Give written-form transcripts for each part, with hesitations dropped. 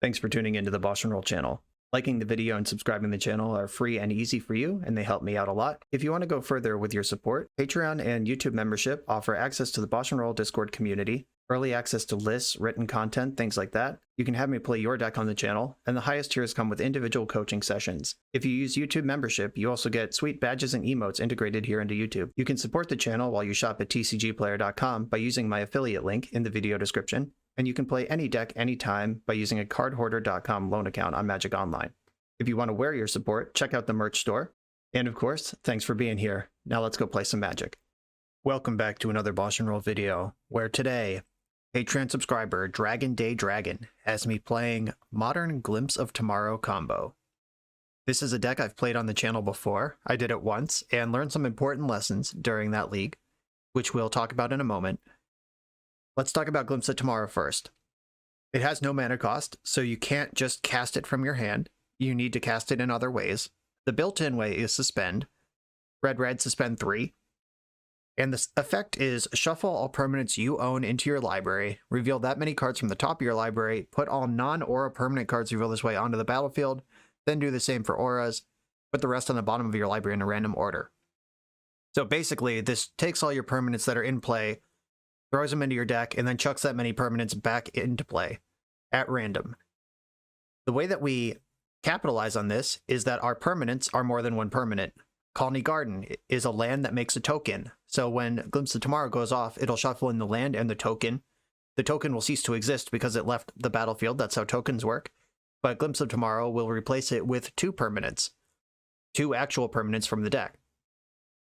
Thanks for tuning into the BoshNRoll channel. Liking the video and subscribing to the channel are free and easy for you, and they help me out a lot. If you want to go further with your support, Patreon and YouTube membership offer access to the BoshNRoll Discord community, early access to lists, written content, things like that. You can have me play your deck on the channel, and the highest tiers come with individual coaching sessions. If you use YouTube membership, you also get sweet badges and emotes integrated here into YouTube. You can support the channel while you shop at tcgplayer.com by using my affiliate link in the video description, and you can play any deck anytime by using a cardhoarder.com loan account on Magic Online. If you want to wear your support, check out the merch store. And of course, thanks for being here. Now let's go play some Magic. Welcome back to another BoshNRoll video, where today, Patreon subscriber Dragon Day Dragon has me playing Modern Glimpse of Tomorrow combo. This is a deck I've played on the channel before. I did it once and learned some important lessons during that league, which we'll talk about in a moment. Let's talk about Glimpse of Tomorrow first. It has no mana cost, so you can't just cast it from your hand. You need to cast it in other ways. The built-in way is Suspend. Red, suspend 3. And the effect is shuffle all permanents you own into your library, reveal that many cards from the top of your library, put all non-aura permanent cards revealed this way onto the battlefield, then do the same for auras, put the rest on the bottom of your library in a random order. So basically, this takes all your permanents that are in play, throws them into your deck, and then chucks that many permanents back into play at random. The way that we capitalize on this is that our permanents are more than one permanent. Colony Garden is a land that makes a token. So when Glimpse of Tomorrow goes off, it'll shuffle in the land and the token. The token will cease to exist because it left the battlefield. That's how tokens work. But Glimpse of Tomorrow will replace it with two permanents. Two actual permanents from the deck,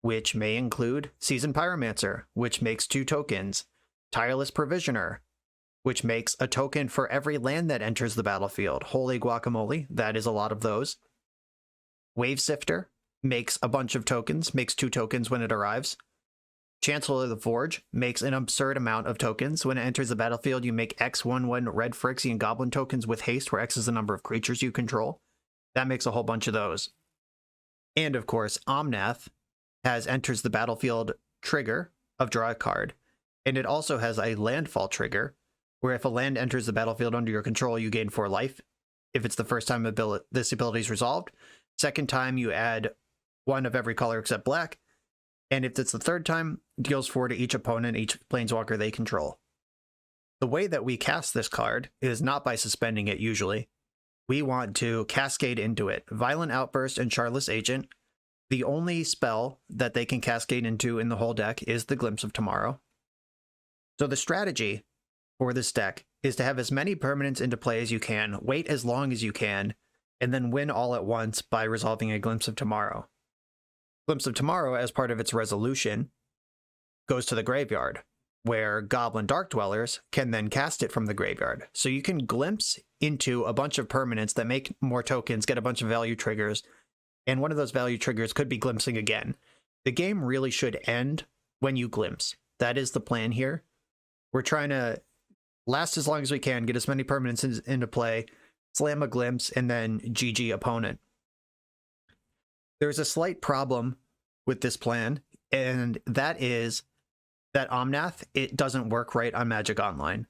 which may include Seasoned Pyromancer, which makes 2 tokens. Tireless Provisioner, which makes a token for every land that enters the battlefield. Holy guacamole, that is a lot of those. Wave Sifter makes a bunch of tokens, makes 2 tokens when it arrives. Chancellor of the Forge makes an absurd amount of tokens. When it enters the battlefield, you make X1/1 red Phyrexian Goblin tokens with haste, where X is the number of creatures you control. That makes a whole bunch of those. And of course, Omnath has enters the battlefield trigger of draw a card. And it also has a landfall trigger, where if a land enters the battlefield under your control, you gain 4 life. If it's the first time this ability is resolved. Second time, you add 1 of every color except black. And if it's the third time, deals 4 to each opponent, each planeswalker they control. The way that we cast this card is not by suspending it usually. We want to cascade into it. Violent Outburst and Shardless Agent. The only spell that they can cascade into in the whole deck is the Glimpse of Tomorrow. So the strategy for this deck is to have as many permanents into play as you can, wait as long as you can, and then win all at once by resolving a Glimpse of Tomorrow. Glimpse of Tomorrow, as part of its resolution, goes to the graveyard, where Goblin Dark Dwellers can then cast it from the graveyard. So you can glimpse into a bunch of permanents that make more tokens, get a bunch of value triggers, and one of those value triggers could be glimpsing again. The game really should end when you glimpse. That is the plan here. We're trying to last as long as we can, get as many permanents into play, slam a glimpse, and then GG opponent. There's a slight problem with this plan, and that is that Omnath, it doesn't work right on Magic Online.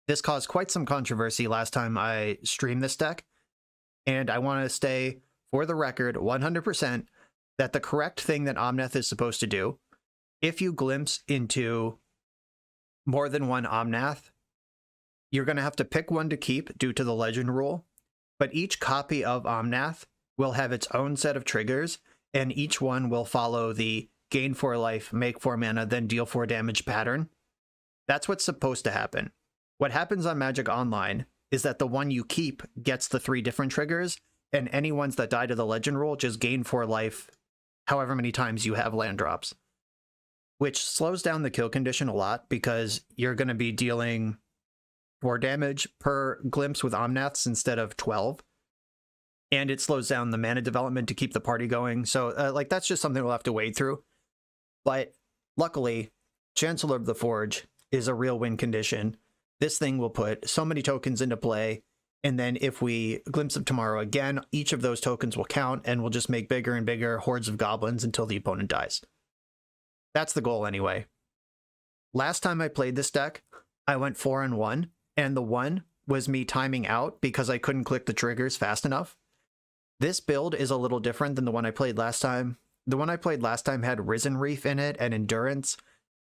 This caused quite some controversy last time I streamed this deck, and I want to stay, for the record, 100% that the correct thing that Omnath is supposed to do, if you glimpse into more than one Omnath, you're going to have to pick one to keep due to the legend rule, but each copy of Omnath will have its own set of triggers, and each one will follow the gain 4 life, make 4 mana, then deal 4 damage pattern. That's what's supposed to happen. What happens on Magic Online is that the one you keep gets the 3 different triggers, and any ones that die to the legend rule just gain 4 life however many times you have land drops, which slows down the kill condition a lot because you're going to be dealing 4 damage per glimpse with Omnaths instead of 12. And it slows down the mana development to keep the party going. So, that's just something we'll have to wade through. But luckily, Chancellor of the Forge is a real win condition. This thing will put so many tokens into play. And then if we Glimpse of Tomorrow again, each of those tokens will count, and we'll just make bigger and bigger hordes of goblins until the opponent dies. That's the goal anyway. Last time I played this deck, I went 4-1, and the 1 was me timing out because I couldn't click the triggers fast enough. This build is a little different than the one I played last time. The one I played last time had Risen Reef in it and Endurance,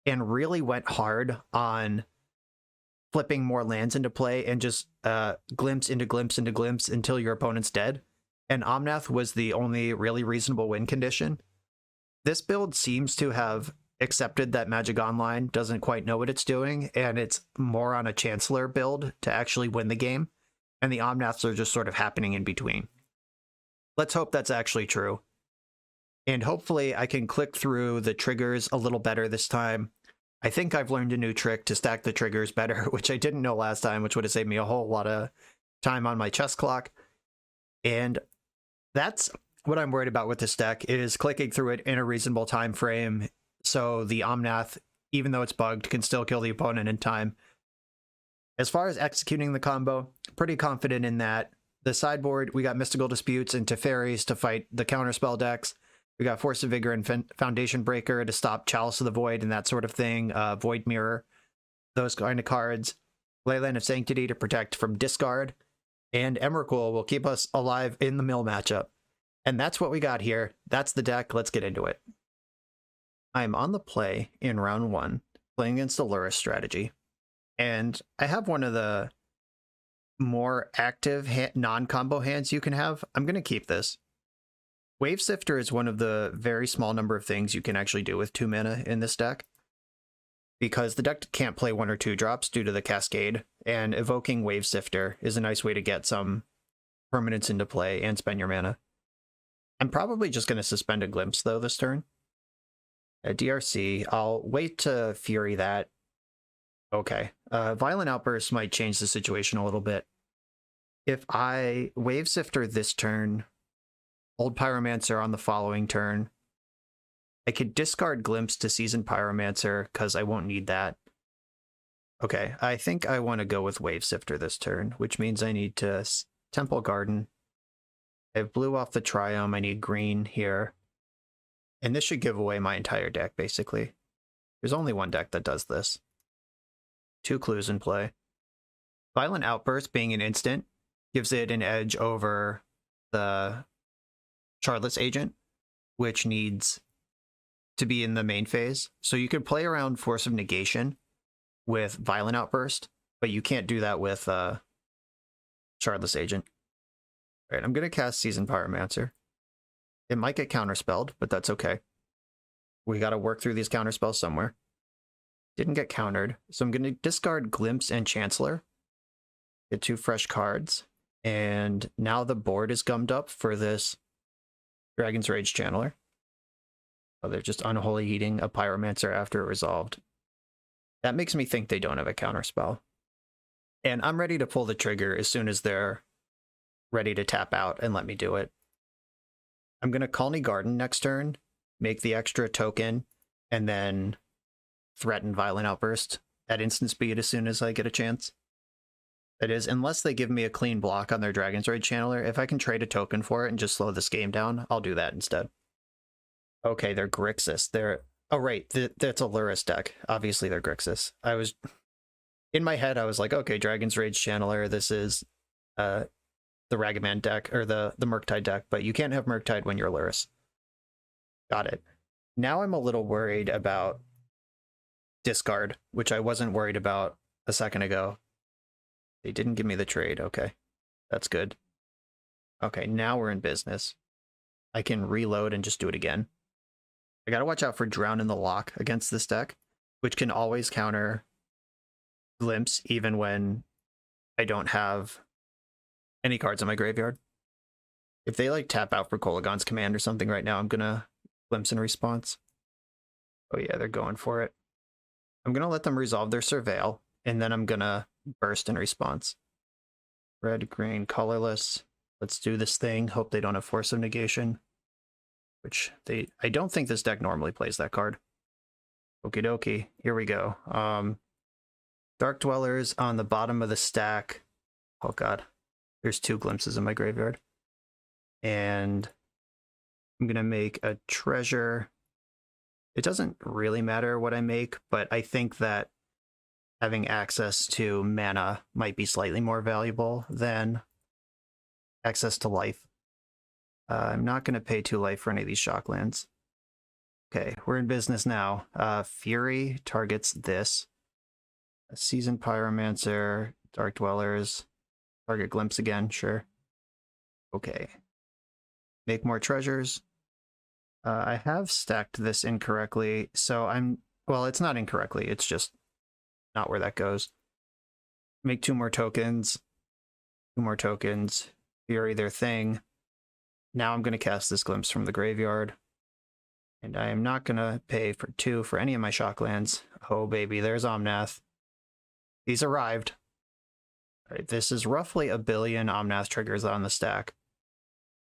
and really went hard on flipping more lands into play and just glimpse into glimpse into glimpse until your opponent's dead. And Omnath was the only really reasonable win condition. This build seems to have accepted that Magic Online doesn't quite know what it's doing, and it's more on a Chancellor build to actually win the game, and the Omnaths are just sort of happening in between. Let's hope that's actually true. And hopefully I can click through the triggers a little better this time. I think I've learned a new trick to stack the triggers better, which I didn't know last time, which would have saved me a whole lot of time on my chess clock. And that's what I'm worried about with this deck, is clicking through it in a reasonable time frame, so the Omnath, even though it's bugged, can still kill the opponent in time. As far as executing the combo, pretty confident in that. The sideboard, we got Mystical Disputes and Teferis to fight the counterspell decks. We got Force of Vigor and Foundation Breaker to stop Chalice of the Void and that sort of thing. Void Mirror, those kind of cards. Leyline of Sanctity to protect from discard. And Emrakul will keep us alive in the mill matchup. And that's what we got here. That's the deck. Let's get into it. I'm on the play in round 1, playing against the Lurrus strategy. And I have one of the more active non-combo hands you can have. I'm going to keep this. Wave Sifter is one of the very small number of things you can actually do with 2 mana in this deck, because the deck can't play 1 or 2 drops due to the Cascade, and evoking Wave Sifter is a nice way to get some permanence into play and spend your mana. I'm probably just going to suspend a Glimpse, though, this turn. At DRC, I'll wait to Fury that. Okay. Violent Outburst might change the situation a little bit. If I Wave Sifter this turn, Old Pyromancer on the following turn, I could discard Glimpse to Seasoned Pyromancer, because I won't need that. Okay, I think I want to go with Wave Sifter this turn, which means I need to Temple Garden. I have blue off the Triome, I need green here. And this should give away my entire deck, basically. There's only one deck that does this. 2 clues in play. Violent Outburst, being an instant, gives it an edge over the Shardless agent, which needs to be in the main phase. So you could play around Force of Negation with Violent Outburst, but you can't do that with Shardless agent. All right, I'm going to cast Seasoned Pyromancer. It might get counterspelled, but that's okay. We got to work through these counterspells somewhere. Didn't get countered, so I'm going to discard Glimpse and Chancellor. Get 2 fresh cards, and now the board is gummed up for this Dragon's Rage Channeler. Oh, they're just Unholy Heating a Pyromancer after it resolved. That makes me think they don't have a counterspell. And I'm ready to pull the trigger as soon as they're ready to tap out and let me do it. I'm going to Colony Garden next turn, make the extra token, and then threaten Violent Outburst at instant speed as soon as I get a chance. That is, unless they give me a clean block on their Dragon's Rage Channeler, if I can trade a token for it and just slow this game down, I'll do that instead. Okay, they're Grixis. They're... Oh, right, that's a Lurrus deck. Obviously, they're Grixis. In my head, I was like, okay, Dragon's Rage Channeler, this is the Ragavan deck, or the Murktide deck, but you can't have Murktide when you're Lurrus. Got it. Now I'm a little worried about discard, which I wasn't worried about a second ago. They didn't give me the trade. Okay, that's good. Okay, now we're in business. I can reload and just do it again. I gotta watch out for Drown in the Lock against this deck, which can always counter Glimpse even when I don't have any cards in my graveyard. If they like tap out for Kolaghan's Command or something right now, I'm gonna Glimpse in response. Oh yeah, they're going for it. I'm gonna let them resolve their Surveil, and then I'm gonna burst in response. Red, green, colorless. Let's do this thing. Hope they don't have Force of Negation. Which I don't think this deck normally plays that card. Okie dokie. Here we go. Dark Dwellers on the bottom of the stack. Oh god. There's 2 Glimpses in my graveyard. And I'm gonna make a treasure. It doesn't really matter what I make, but I think that having access to mana might be slightly more valuable than access to life. I'm not going to pay 2 life for any of these shocklands. Okay, we're in business now. Fury targets this. A Seasoned Pyromancer, Dark Dwellers, target Glimpse again, sure. Okay. Make more treasures. I have stacked this incorrectly, so well, it's not incorrectly, it's just not where that goes. Make 2 more tokens. 2 more tokens. Fury their thing. Now I'm going to cast this Glimpse from the graveyard. And I am not going to pay for 2 for any of my shocklands. Oh baby, there's Omnath. He's arrived. Alright, this is roughly 1 billion Omnath triggers on the stack.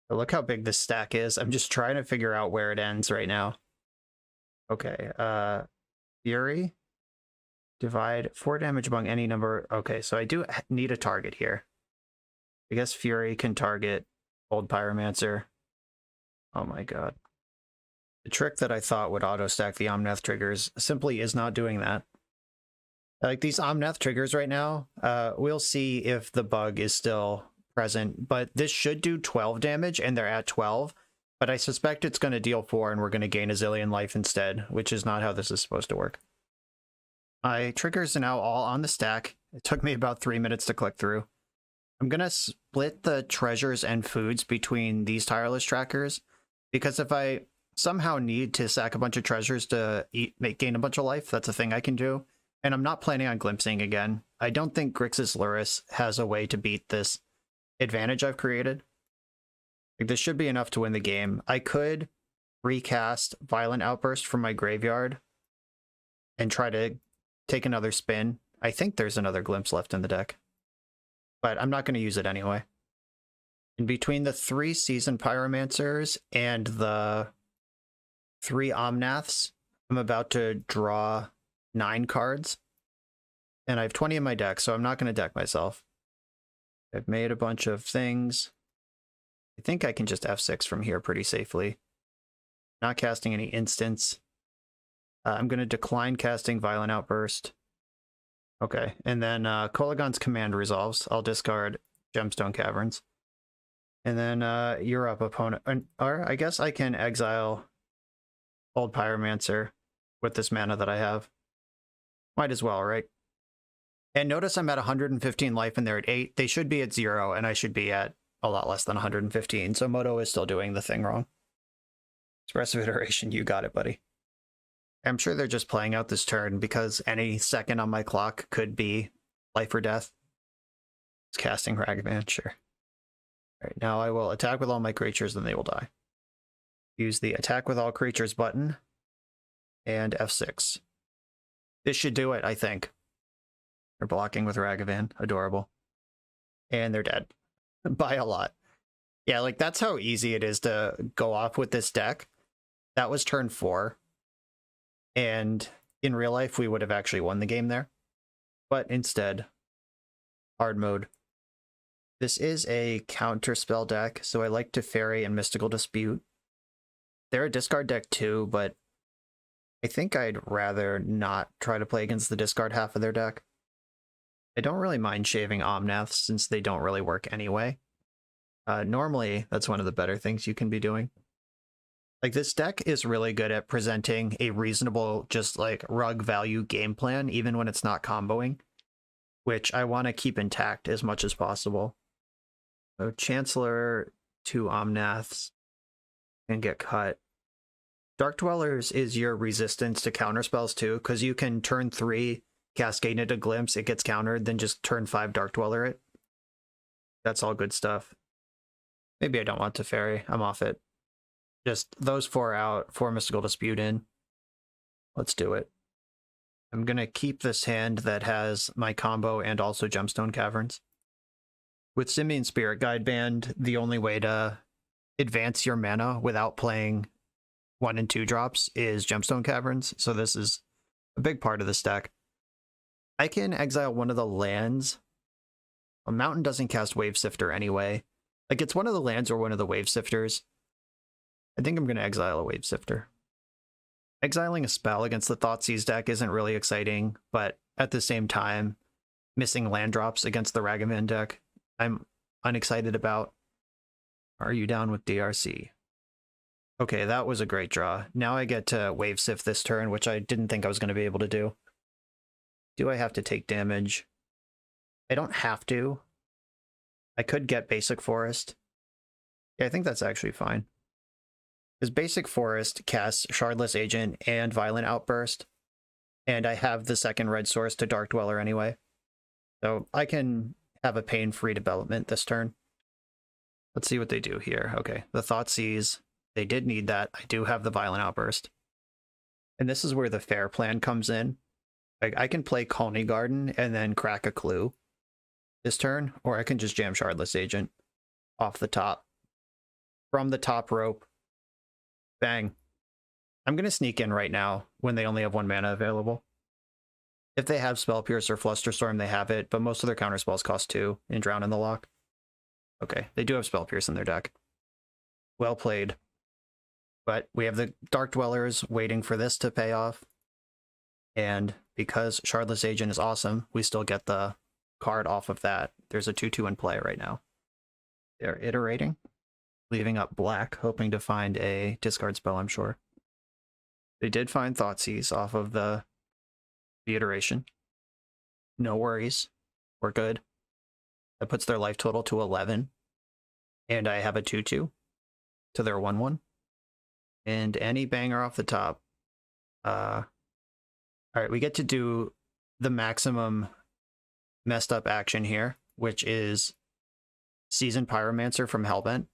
But look how big this stack is. I'm just trying to figure out where it ends right now. Okay, Fury. Divide 4 damage among any number. Okay, so I do need a target here. I guess Fury can target Old Pyromancer. Oh my god. The trick that I thought would auto-stack the Omnath triggers simply is not doing that. Like, these Omnath triggers right now, we'll see if the bug is still present, but this should do 12 damage, and they're at 12, but I suspect it's going to deal 4, and we're going to gain a zillion life instead, which is not how this is supposed to work. My triggers are now all on the stack. It took me about 3 minutes to click through. I'm going to split the treasures and foods between these tireless trackers, because if I somehow need to sack a bunch of treasures to gain a bunch of life, that's a thing I can do. And I'm not planning on glimpsing again. I don't think Grixis Luris has a way to beat this advantage I've created. Like, this should be enough to win the game. I could recast Violent Outburst from my graveyard and try to take another spin. I think there's another glimpse left in the deck, but I'm not going to use it anyway. In between the 3 Seasoned Pyromancers and the 3 Omnaths, I'm about to draw 9 cards, and I have 20 in my deck, so I'm not going to deck myself. I've made a bunch of things. I think I can just F6 from here pretty safely. Not casting any instants. I'm going to decline casting Violent Outburst. Okay, and then Kolaghan's Command resolves. I'll discard Gemstone Caverns. And then you're up, opponent. Or I guess I can exile Old Pyromancer with this mana that I have. Might as well, right? And notice I'm at 115 life and they're at 8. They should be at 0, and I should be at a lot less than 115. So Moto is still doing the thing wrong. Expressive Iteration, you got it, buddy. I'm sure they're just playing out this turn because any second on my clock could be life or death. It's casting Ragavan, sure. Alright, now I will attack with all my creatures and they will die. Use the Attack with All Creatures button and F6. This should do it, I think. They're blocking with Ragavan. Adorable. And they're dead. By a lot. Yeah, like, that's how easy it is to go off with this deck. That was turn 4. And in real life, we would have actually won the game there. But instead, hard mode. This is a counterspell deck, so I like Teferi and Mystical Dispute. They're a discard deck too, but I think I'd rather not try to play against the discard half of their deck. I don't really mind shaving Omnaths since they don't really work anyway. Normally, that's one of the better things you can be doing. Like, this deck is really good at presenting a reasonable, just like rug value game plan, even when it's not comboing, which I want to keep intact as much as possible. So Chancellor, 2 Omnaths can get cut. Dark Dwellers is your resistance to counterspells too, because you can turn 3 Cascade into Glimpse, it gets countered, then just turn 5 Dark Dweller it. That's all good stuff. Maybe I don't want Teferi, I'm off it. Just those 4 out, 4 Mystical Dispute in. Let's do it. I'm going to keep this hand that has my combo and also Gemstone Caverns. With Simian Spirit Guide Band, the only way to advance your mana without playing 1 and 2 drops is Gemstone Caverns, so this is a big part of this deck. I can exile one of the lands. A Mountain doesn't cast Wave Sifter anyway. Like, it's one of the lands or one of the Wave Sifters. I think I'm going to exile a Wave Sifter. Exiling a spell against the Thoughtseize deck isn't really exciting, but at the same time, missing land drops against the Ragavan deck, I'm unexcited about. Are you down with DRC? Okay, that was a great draw. Now I get to Wave Sift this turn, which I didn't think I was going to be able to do. Do I have to take damage? I don't have to. I could get Basic Forest. Yeah, I think that's actually fine. Because Basic Forest casts Shardless Agent and Violent Outburst, and I have the second red source to Dark Dweller anyway. So I can have a pain-free development this turn. Let's see what they do here. Okay, the Thoughtseize. They did need that. I do have the Violent Outburst. And this is where the fair plan comes in. Like, I can play Colony Garden and then crack a Clue this turn, or I can just jam Shardless Agent off the top. From the top rope. Bang. I'm going to sneak in right now when they only have 1 mana available. If they have Spell Pierce or Flusterstorm, they have it, but most of their counterspells cost 2 and Drown in the Loch. Okay, they do have Spell Pierce in their deck. Well played. But we have the Dark Dwellers waiting for this to pay off. And because Shardless Agent is awesome, we still get the card off of that. There's a 2/2 in play right now. They're iterating, leaving up black, hoping to find a discard spell, I'm sure. They did find Thoughtseize off of the iteration. No worries. We're good. That puts their life total to 11. And I have a 2/2 to their 1/1. And any banger off the top. All right, we get to do the maximum messed up action here, which is Seasoned Pyromancer from Hellbent.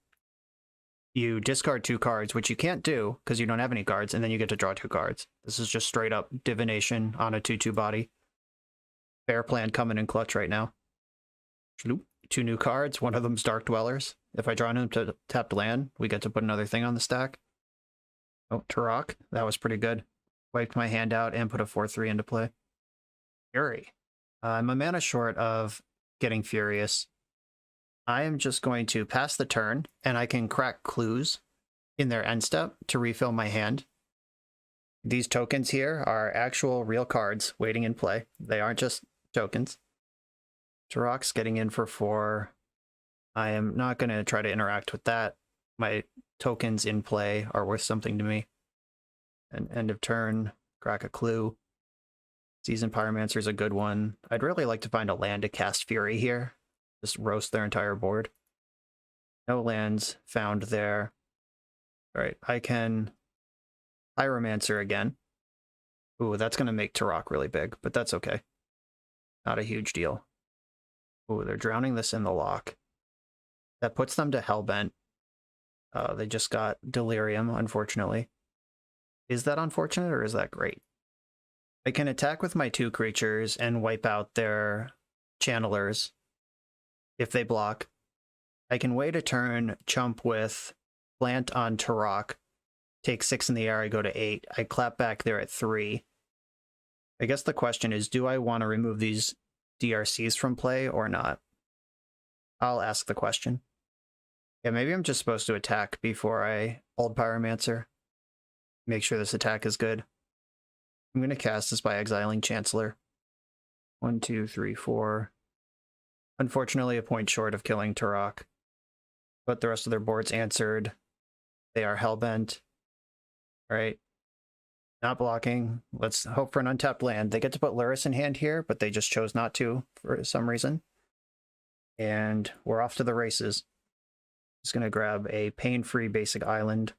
You discard 2 cards, which you can't do because you don't have any cards, and then you get to draw 2 cards. This is just straight up divination on a 2/2 body. Fair plan coming in clutch right now. 2 new cards. One of them's Dark Dwellers. If I draw into tapped land, we get to put another thing on the stack. Oh, Turok. That was pretty good. Wiped my hand out and put a 4/3 into play. Fury. I'm a mana short of getting Furious. I am just going to pass the turn, and I can crack Clues in their end step to refill my hand. These tokens here are actual real cards waiting in play. They aren't just tokens. Turok's getting in for 4. I am not going to try to interact with that. My tokens in play are worth something to me. And end of turn, crack a Clue. Seasoned Pyromancer is a good one. I'd really like to find a land to cast Fury here. Just roast their entire board. No lands found there. All right, I can Pyromancer again. Ooh, that's going to make Turok really big, but that's okay. Not a huge deal. Ooh, they're drowning this in the lock. That puts them to Hellbent. They just got Delirium, unfortunately. Is that unfortunate or is that great? I can attack with my 2 creatures and wipe out their channelers if they block. I can wait a turn, chump with Plant on Turok, take 6 in the air, I go to 8. I clap back there at 3. I guess the question is, do I want to remove these DRCs from play or not? I'll ask the question. Yeah, maybe I'm just supposed to attack before I Old Pyromancer. Make sure this attack is good. I'm going to cast this by exiling Chancellor. 1, 2, 3, 4. Unfortunately, a point short of killing Turok. But the rest of their board's answered. They are Hellbent. All right. Not blocking. Let's hope for an untapped land. They get to put Lurrus in hand here, but they just chose not to for some reason. And we're off to the races. Just going to grab a pain-free basic island.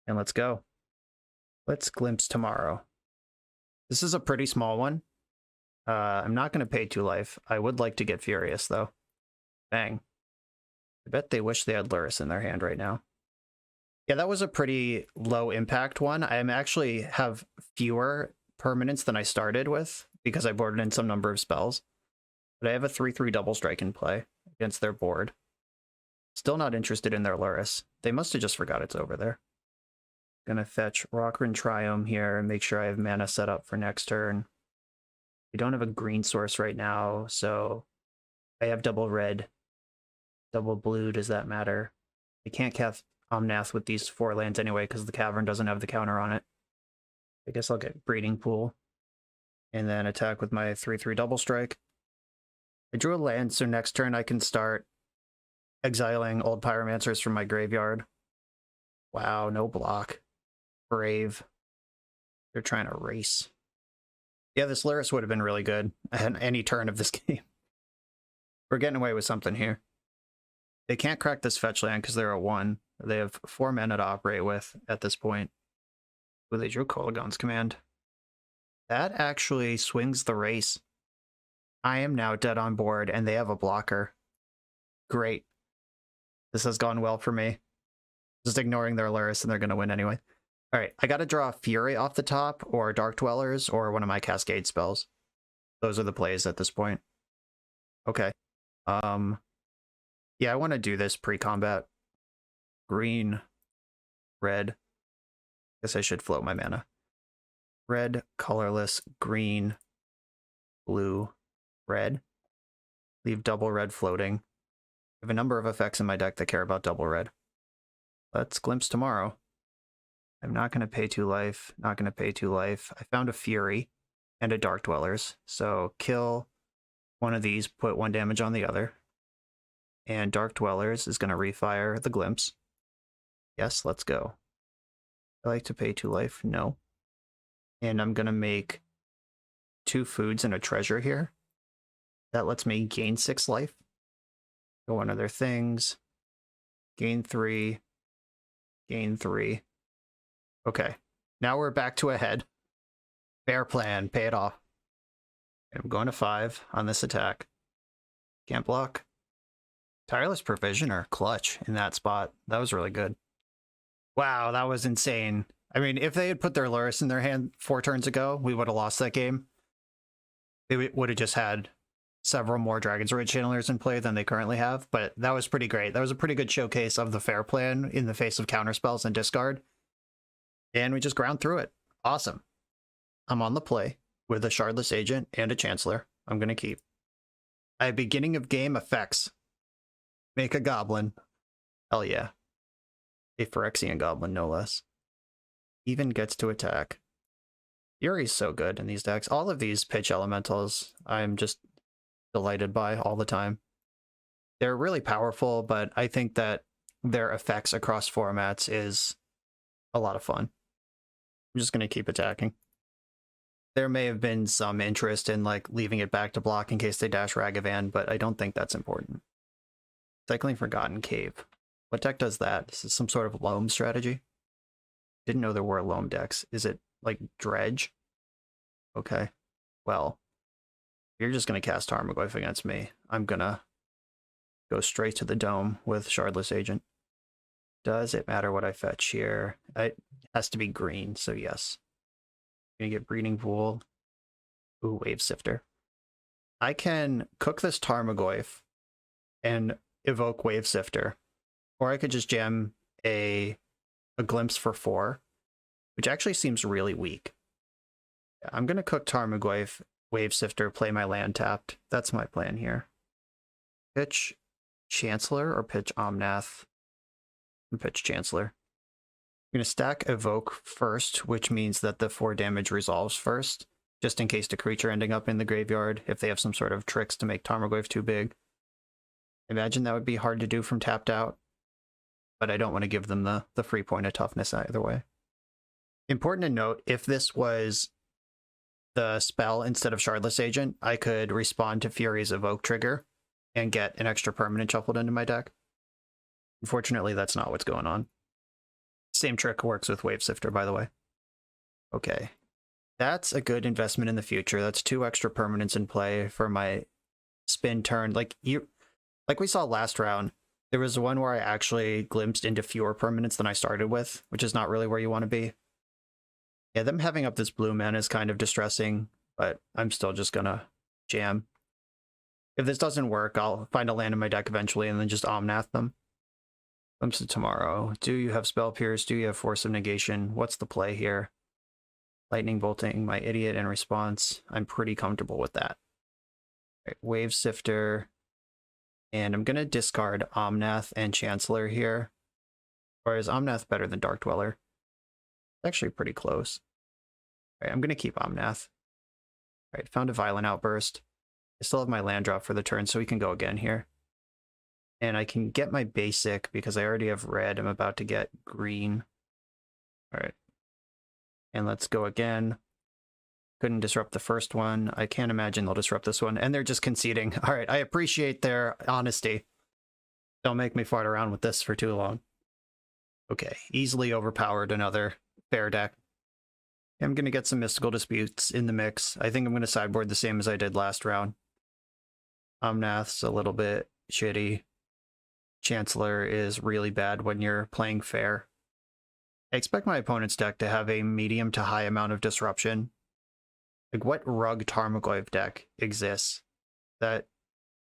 And let's go. Let's glimpse tomorrow. This is a pretty small one. I'm not going to pay 2 life. I would like to get Furious, though. Bang. I bet they wish they had Lurrus in their hand right now. Yeah, that was a pretty low impact one. I actually have fewer permanents than I started with because I boarded in some number of spells. But I have a 3/3 double strike in play against their board. Still not interested in their Lurrus. They must have just forgot it's over there. Gonna fetch Rockrin Triome here and make sure I have mana set up for next turn. We don't have a green source right now, so I have double red. Double blue, does that matter? I can't cast Omnath with these 4 lands anyway because the Cavern doesn't have the counter on it. I guess I'll get Breeding Pool. and then attack with my 3/3 double strike. I drew a land, so next turn I can start exiling old pyromancers from my graveyard. Wow, no block. Brave. They're trying to race. Yeah, this Lyris would have been really good at any turn of this game. We're getting away with something here. They can't crack this fetch land because they're a 1. They have 4 mana to operate with at this point. Ooh, they drew Kolaghan's Command. That actually swings the race. I am now dead on board, and they have a blocker. Great. This has gone well for me. Just ignoring their Lyris, and they're going to win anyway. All right, I got to draw Fury off the top, or Dark Dwellers, or one of my Cascade spells. Those are the plays at this point. Okay. Yeah, I want to do this pre-combat. Green, red. Guess I should float my mana. Red, colorless, green, blue, red. Leave double red floating. I have a number of effects in my deck that care about double red. Let's glimpse tomorrow. I'm not going to pay 2 life, not going to pay 2 life. I found a Fury and a Dark Dwellers. So kill one of these, put 1 damage on the other. And Dark Dwellers is going to refire the glimpse. Yes, let's go. I like to pay 2 life, no. And I'm going to make 2 foods and a treasure here. That lets me gain 6 life. Go on other things. Gain 3. Gain 3. Okay, now we're back to a head. Fair plan, pay it off. I'm going to 5 on this attack. Can't block. Tireless Provisioner, clutch in that spot. That was really good. Wow, that was insane. I mean, if they had put their Lyris in their hand 4 turns ago, we would have lost that game. They would have just had several more Dragon's Rage Channelers in play than they currently have, but that was pretty great. That was a pretty good showcase of the fair plan in the face of counterspells and discard. And we just ground through it. Awesome. I'm on the play with a Shardless Agent and a Chancellor. I'm going to keep. I have beginning of game effects. Make a Goblin. Hell yeah. A Phyrexian Goblin, no less. Even gets to attack. Fury's so good in these decks. All of these pitch elementals, I'm just delighted by all the time. They're really powerful, but I think that their effects across formats is a lot of fun. I'm just going to keep attacking. There may have been some interest in like leaving it back to block in case they dash Ragavan, but I don't think that's important. Cycling Forgotten Cave. What deck does that? Is this some sort of loam strategy? Didn't know there were loam decks. Is it like Dredge? Okay. Well, you're just going to cast Tarmogoyf against me. I'm going to go straight to the dome with Shardless Agent. Does it matter what I fetch here? It has to be green, so yes. I'm going to get Breeding Pool. Ooh, Wave Sifter. I can cook this Tarmogoyf and evoke Wave Sifter. Or I could just jam a Glimpse for 4, which actually seems really weak. Yeah, I'm going to cook Tarmogoyf, Wave Sifter, play my land tapped. That's my plan here. Pitch Chancellor or pitch Omnath? Pitch Chancellor. I'm going to stack Evoke first, which means that the 4 damage resolves first, just in case the creature ending up in the graveyard, if they have some sort of tricks to make Tarmogoyf too big. Imagine that would be hard to do from tapped out, but I don't want to give them the free point of toughness either way. Important to note, if this was the spell instead of Shardless Agent, I could respond to Fury's Evoke trigger and get an extra permanent shuffled into my deck. Unfortunately, that's not what's going on. Same trick works with Wave Sifter, by the way. Okay. That's a good investment in the future. That's 2 extra permanents in play for my spin turn. Like we saw last round, there was one where I actually glimpsed into fewer permanents than I started with, which is not really where you want to be. Yeah, them having up this blue mana is kind of distressing, but I'm still just gonna jam. If this doesn't work, I'll find a land in my deck eventually and then just Omnath them. Glimpse of Tomorrow. Do you have Spell Pierce? Do you have Force of Negation? What's the play here? Lightning Bolting my Idiot in response. I'm pretty comfortable with that. Right, Wave Sifter. And I'm going to discard Omnath and Chancellor here. Or is Omnath better than Dark Dweller? It's actually pretty close. All right, I'm going to keep Omnath. Alright, found a Violent Outburst. I still have my land drop for the turn, so we can go again here. And I can get my basic because I already have red. I'm about to get green. Alright. And let's go again. Couldn't disrupt the first one. I can't imagine they'll disrupt this one. And they're just conceding. Alright, I appreciate their honesty. Don't make me fart around with this for too long. Okay, easily overpowered another fair deck. I'm going to get some Mystical Disputes in the mix. I think I'm going to sideboard the same as I did last round. Omnath's a little bit shitty. Chancellor is really bad when you're playing fair. I expect my opponent's deck to have a medium to high amount of disruption. Like, what Rug Tarmogoyf deck exists that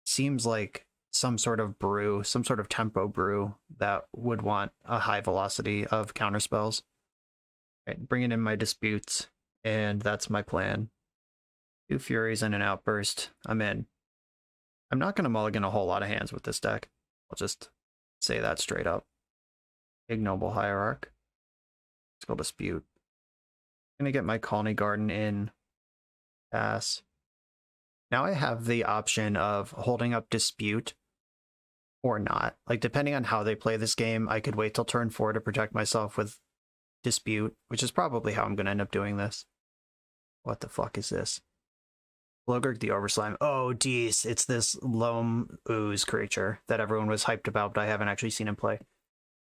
seems like some sort of brew, some sort of tempo brew that would want a high velocity of counterspells? Right, bringing in my disputes, and that's my plan. 2 Furies and an Outburst. I'm in. I'm not going to mulligan a whole lot of hands with this deck. I'll just say that straight up. Ignoble Hierarch. Mystical Dispute. I'm going to get my Colony Garden in. Pass. Now I have the option of holding up Dispute or not. Like, depending on how they play this game, I could wait till turn 4 to protect myself with Dispute, which is probably how I'm going to end up doing this. What the fuck is this? Logurk the Overslime. Oh, geez. It's this Loam Ooze creature that everyone was hyped about, but I haven't actually seen him play.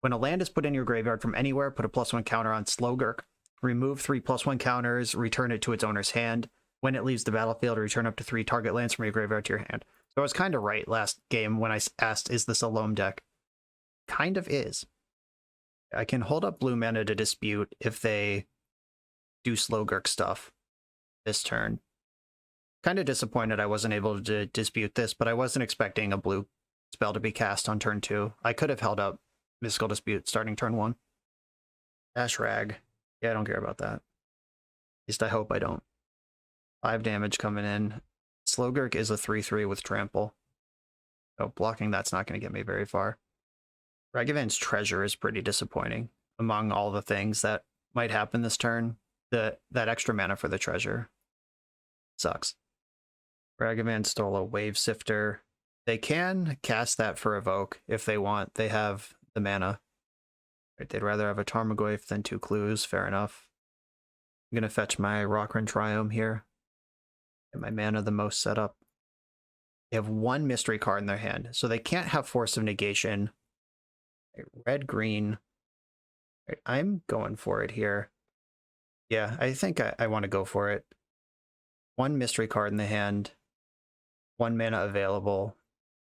When a land is put in your graveyard from anywhere, put a +1 counter on Slogurk. Remove 3 +1 counters, return it to its owner's hand. When it leaves the battlefield, return up to 3 target lands from your graveyard to your hand. So I was kind of right last game when I asked, is this a Loam deck? Kind of is. I can hold up blue mana to dispute if they do Slogurk stuff this turn. Kind of disappointed I wasn't able to dispute this, but I wasn't expecting a blue spell to be cast on turn 2. I could have held up Mystical Dispute starting turn 1. Ash Rag. Yeah, I don't care about that. At least I hope I don't. 5 damage coming in. Slogurk is a 3/3 with trample. So blocking that's not going to get me very far. Ragavan's Treasure is pretty disappointing. Among all the things that might happen this turn, that extra mana for the treasure sucks. Ragavan stole a Wave Sifter. They can cast that for Evoke if they want. They have the mana. Right, they'd rather have a Tarmogoyf than 2 clues. Fair enough. I'm going to fetch my Rockran Triome here. Get my mana the most set up. They have 1 mystery card in their hand, so they can't have Force of Negation. Right, red, green. Right, I'm going for it here. Yeah, I think I want to go for it. 1 mystery card in the hand. 1 mana available.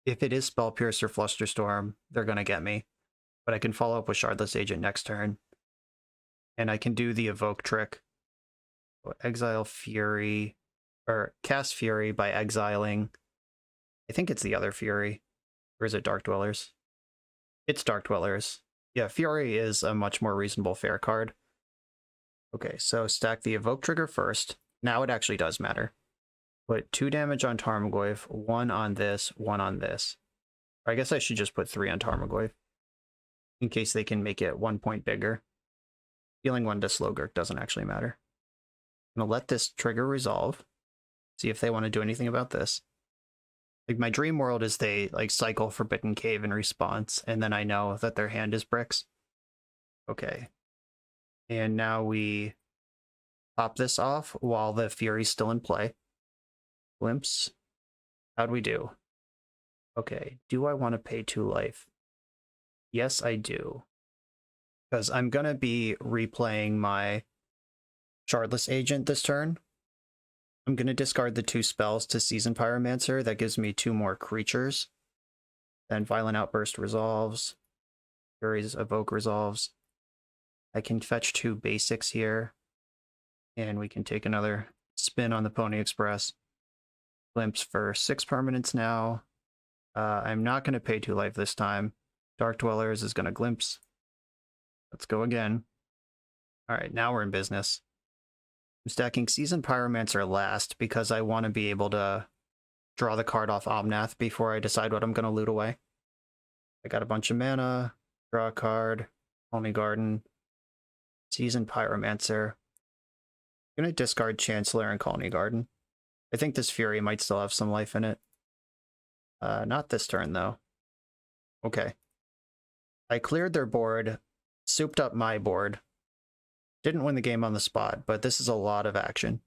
If it is Spell Pierce or Flusterstorm, they're going to get me. But I can follow up with Shardless Agent next turn. And I can do the Evoke trick. Exile Fury, or cast Fury by exiling. I think it's the other Fury. Or is it Dark Dwellers? It's Dark Dwellers. Yeah, Fury is a much more reasonable fair card. Okay, so stack the Evoke trigger first. Now it actually does matter. Put 2 damage on Tarmogoyf, 1 on this, 1 on this. Or I guess I should just put 3 on Tarmogoyf, in case they can make it 1 point bigger. Dealing 1 to Slogurk doesn't actually matter. I'm going to let this trigger resolve. See if they want to do anything about this. Like, my dream world is they like cycle Forbidden Cave in response, and then I know that their hand is bricks. Okay. And now we pop this off while the Fury's still in play. Glimpse. How'd we do? Okay. Do I want to pay 2 life? Yes, I do. Because I'm going to be replaying my Shardless Agent this turn. I'm going to discard the 2 spells to Season Pyromancer. That gives me 2 more creatures. Then Violent Outburst resolves. Fury's Evoke resolves. I can fetch 2 basics here. And we can take another spin on the Pony Express. Glimpse for 6 permanents now. I'm not going to pay 2 life this time. Dark Dwellers is going to glimpse. Let's go again. Alright, now we're in business. I'm stacking Seasoned Pyromancer last because I want to be able to draw the card off Omnath before I decide what I'm going to loot away. I got a bunch of mana, draw a card, Colony Garden, Seasoned Pyromancer. I'm going to discard Chancellor and Colony Garden. I think this Fury might still have some life in it. Not this turn, though. Okay. I cleared their board, souped up my board. Didn't win the game on the spot, but this is a lot of action.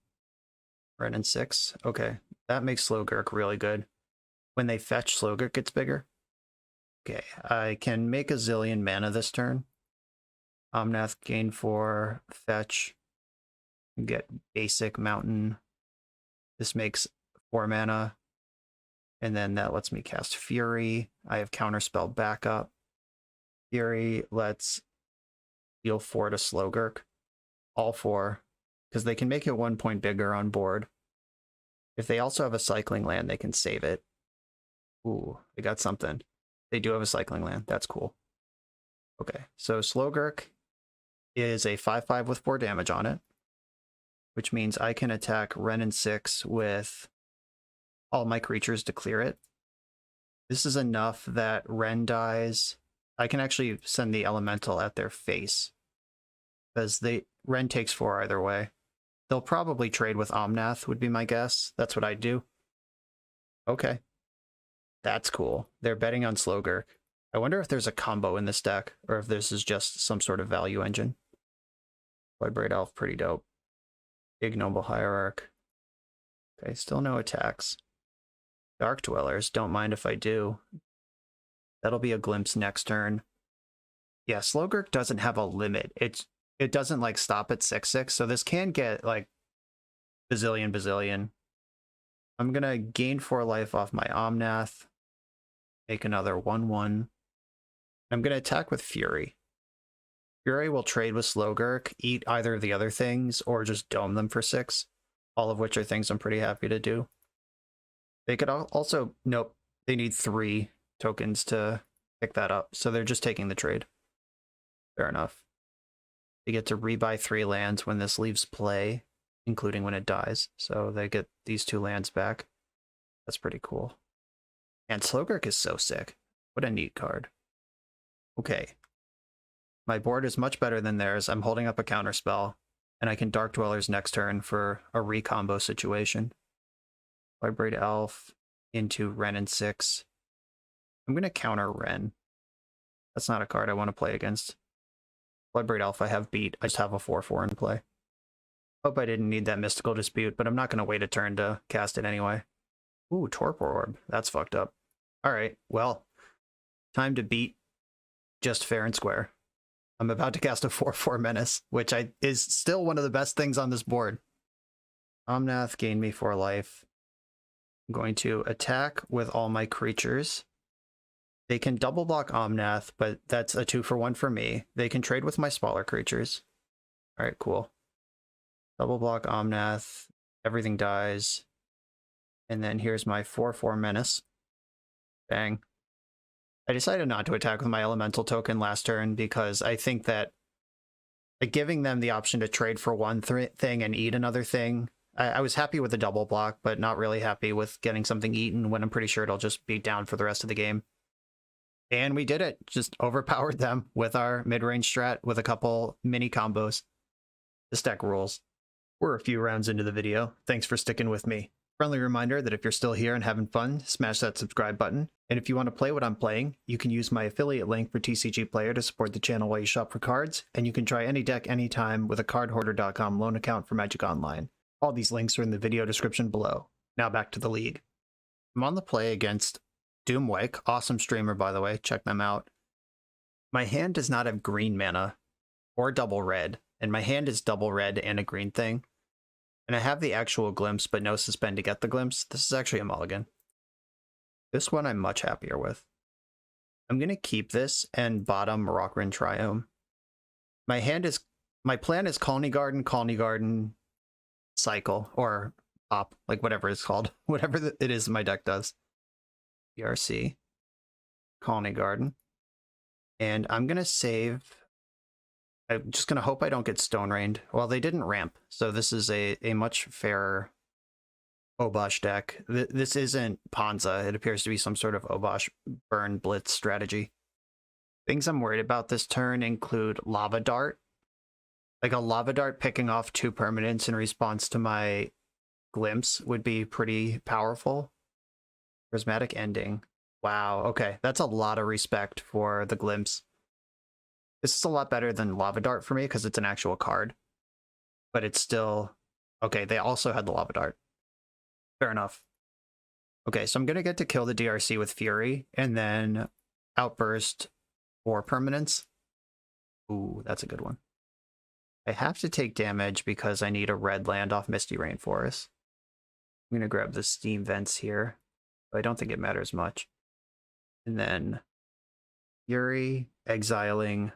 Ren and 6. Okay. That makes Slogurk really good. When they fetch, Slogurk gets bigger. Okay. I can make a zillion mana this turn. Omnath, gain 4, fetch. Get basic mountain. This makes 4 mana. And then that lets me cast Fury. I have Counterspell backup. Fury lets deal 4 to Slogurk. All 4. Because they can make it 1 point bigger on board. If they also have a cycling land, they can save it. Ooh, they got something. They do have a cycling land. That's cool. Okay, so Slogurk is a 5/5 with 4 damage on it, which means I can attack Ren and 6 with all my creatures to clear it. This is enough that Ren dies. I can actually send the elemental at their face, because Ren takes 4 either way. They'll probably trade with Omnath, would be my guess. That's what I'd do. Okay. That's cool. They're betting on Slogurk. I wonder if there's a combo in this deck, or if this is just some sort of value engine. Voidbraid Elf, pretty dope. Ignoble Hierarch. Okay, still no attacks. Dark Dwellers, don't mind if I do. That'll be a glimpse next turn. Yeah, Slogurk doesn't have a limit. It doesn't like stop at 6/6, so this can get like bazillion. I'm gonna gain 4 life off my Omnath, make another 1/1. I'm gonna attack with Fury. Fury will trade with Slogurk, eat either of the other things, or just dome them for 6, all of which are things I'm pretty happy to do. They could also, nope, they need 3 tokens to pick that up, so they're just taking the trade. Fair enough. They get to rebuy 3 lands when this leaves play, including when it dies. So they get these 2 lands back. That's pretty cool. And Slogurk is so sick. What a neat card. Okay. My board is much better than theirs. I'm holding up a counterspell, and I can Dark Dwellers next turn for a recombo situation. Voidbraid Elf into Ren and 6. I'm going to counter Ren. That's not a card I want to play against. Voidbraid Elf I have beat. I just have a 4/4 in play. Hope I didn't need that Mystical Dispute, but I'm not going to wait a turn to cast it anyway. Ooh, Torpor Orb. That's fucked up. Alright, well, time to beat just fair and square. I'm about to cast a 4/4 Menace, which is still one of the best things on this board. Omnath gained me 4 life. I'm going to attack with all my creatures. They can double block Omnath, but that's a 2-for-1 for me. They can trade with my smaller creatures. Alright, cool. Double block Omnath. Everything dies. And then here's my 4/4 Menace. Bang. I decided not to attack with my elemental token last turn because I think that giving them the option to trade for one thing and eat another thing, I was happy with the double block, but not really happy with getting something eaten when I'm pretty sure it'll just be down for the rest of the game. And we did it. Just overpowered them with our mid-range strat with a couple mini combos. This deck rules. We're a few rounds into the video. Thanks for sticking with me. Friendly reminder that if you're still here and having fun, smash that subscribe button. And if you want to play what I'm playing, you can use my affiliate link for TCG Player to support the channel while you shop for cards, and you can try any deck anytime with a cardhoarder.com loan account for Magic Online. All these links are in the video description below. Now back to the league. I'm on the play against Doomwake, awesome streamer by the way, check them out. My hand does not have green mana or double red, and my hand is double red and a green thing. And I have the actual glimpse, but no suspend to get the glimpse. This is actually a mulligan. This one I'm much happier with. I'm going to keep this and bottom Rockrin Triome. My plan is Colony Garden, Cycle, or Pop, like whatever it's called. Whatever it is my deck does. ERC, Colony Garden. And I'm going to save... I'm just going to hope I don't get Stone Rained. Well, they didn't ramp, so this is a much fairer Obosh deck. This isn't Ponza. It appears to be some sort of Obosh burn blitz strategy. Things I'm worried about this turn include Lava Dart. Like a Lava Dart picking off 2 permanents in response to my Glimpse would be pretty powerful. Prismatic Ending. Wow, okay. That's a lot of respect for the Glimpse. This is a lot better than Lava Dart for me because it's an actual card. But it's still... Okay, they also had the Lava Dart. Fair enough. Okay, so I'm going to get to kill the DRC with Fury, and then Outburst for permanence. Ooh, that's a good one. I have to take damage because I need a red land off Misty Rainforest. I'm going to grab the Steam Vents here, but I don't think it matters much. And then Fury, exiling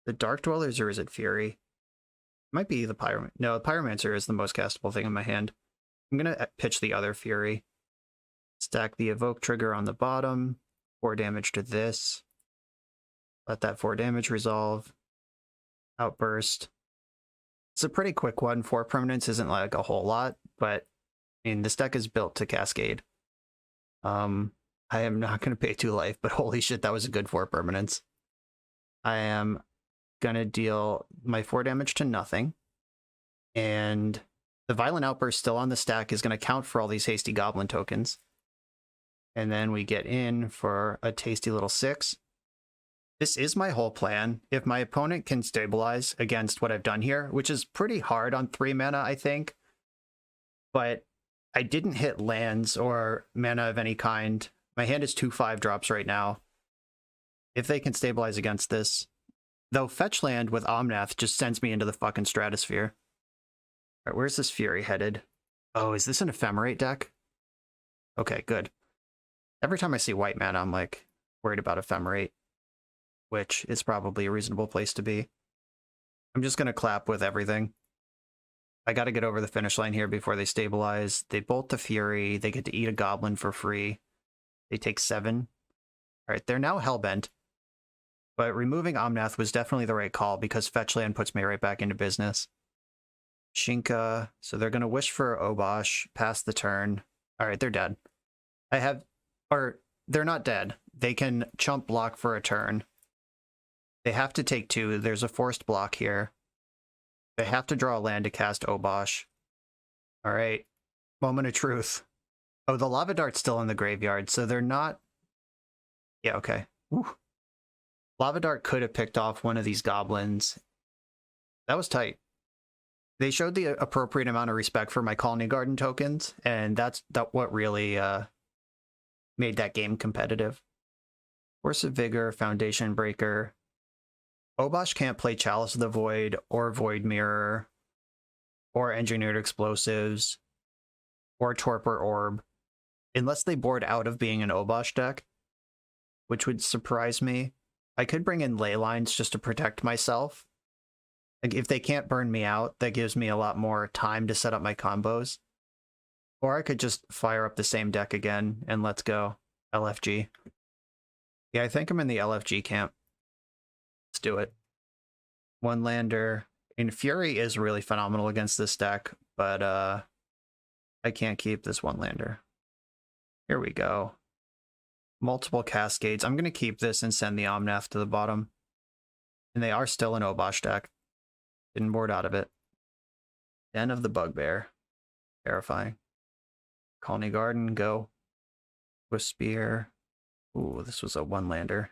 the Dark Dwellers, or is it Fury? It might be the Pyromancer. No, the Pyromancer is the most castable thing in my hand. I'm going to pitch the other Fury. Stack the Evoke trigger on the bottom. 4 damage to this. Let that 4 damage resolve. Outburst. It's a pretty quick one. 4 permanence isn't like a whole lot, but I mean, this deck is built to Cascade. I am not going to pay 2 life, but holy shit, that was a good 4 permanence. I am going to deal my 4 damage to nothing. And the Violent Outburst still on the stack is going to count for all these Hasty Goblin tokens. And then we get in for a tasty little 6. This is my whole plan. If my opponent can stabilize against what I've done here, which is pretty hard on 3 mana, I think. But I didn't hit lands or mana of any kind. My hand is 2 5-drops right now. If they can stabilize against this. Though Fetch Land with Omnath just sends me into the fucking stratosphere. Alright, where's this Fury headed? Oh, is this an Ephemerate deck? Okay, good. Every time I see white mana, I'm like worried about Ephemerate, which is probably a reasonable place to be. I'm just going to clap with everything. I got to get over the finish line here before they stabilize. They bolt the Fury. They get to eat a Goblin for free. They take 7. All right, they're now Hellbent. But removing Omnath was definitely the right call because Fetchland puts me right back into business. Shinka. So they're going to wish for Obosh, pass the turn. All right, they're dead. Or they're not dead. They can chump block for a turn. They have to take 2. There's a forced block here. They have to draw a land to cast Obosh. All right. Moment of truth. Oh, the Lava Dart's still in the graveyard, so they're not... Yeah, okay. Woo. Lava Dart could have picked off one of these goblins. That was tight. They showed the appropriate amount of respect for my Colony Garden tokens, and that's what really made that game competitive. Force of Vigor, Foundation Breaker. Obosh can't play Chalice of the Void, or Void Mirror, or Engineered Explosives, or Torpor Orb, unless they board out of being an Obosh deck, which would surprise me. I could bring in Ley Lines just to protect myself. Like, if they can't burn me out, that gives me a lot more time to set up my combos. Or I could just fire up the same deck again, and let's go. LFG. Yeah, I think I'm in the LFG camp. Let's do it. 1 lander. And Fury is really phenomenal against this deck, but I can't keep this 1 lander. Here we go. Multiple Cascades. I'm going to keep this and send the Omnath to the bottom. And they are still an Obosh deck. Didn't board out of it. Den of the Bugbear. Terrifying. Colony Garden, go. With Spear. Ooh, this was a 1-lander.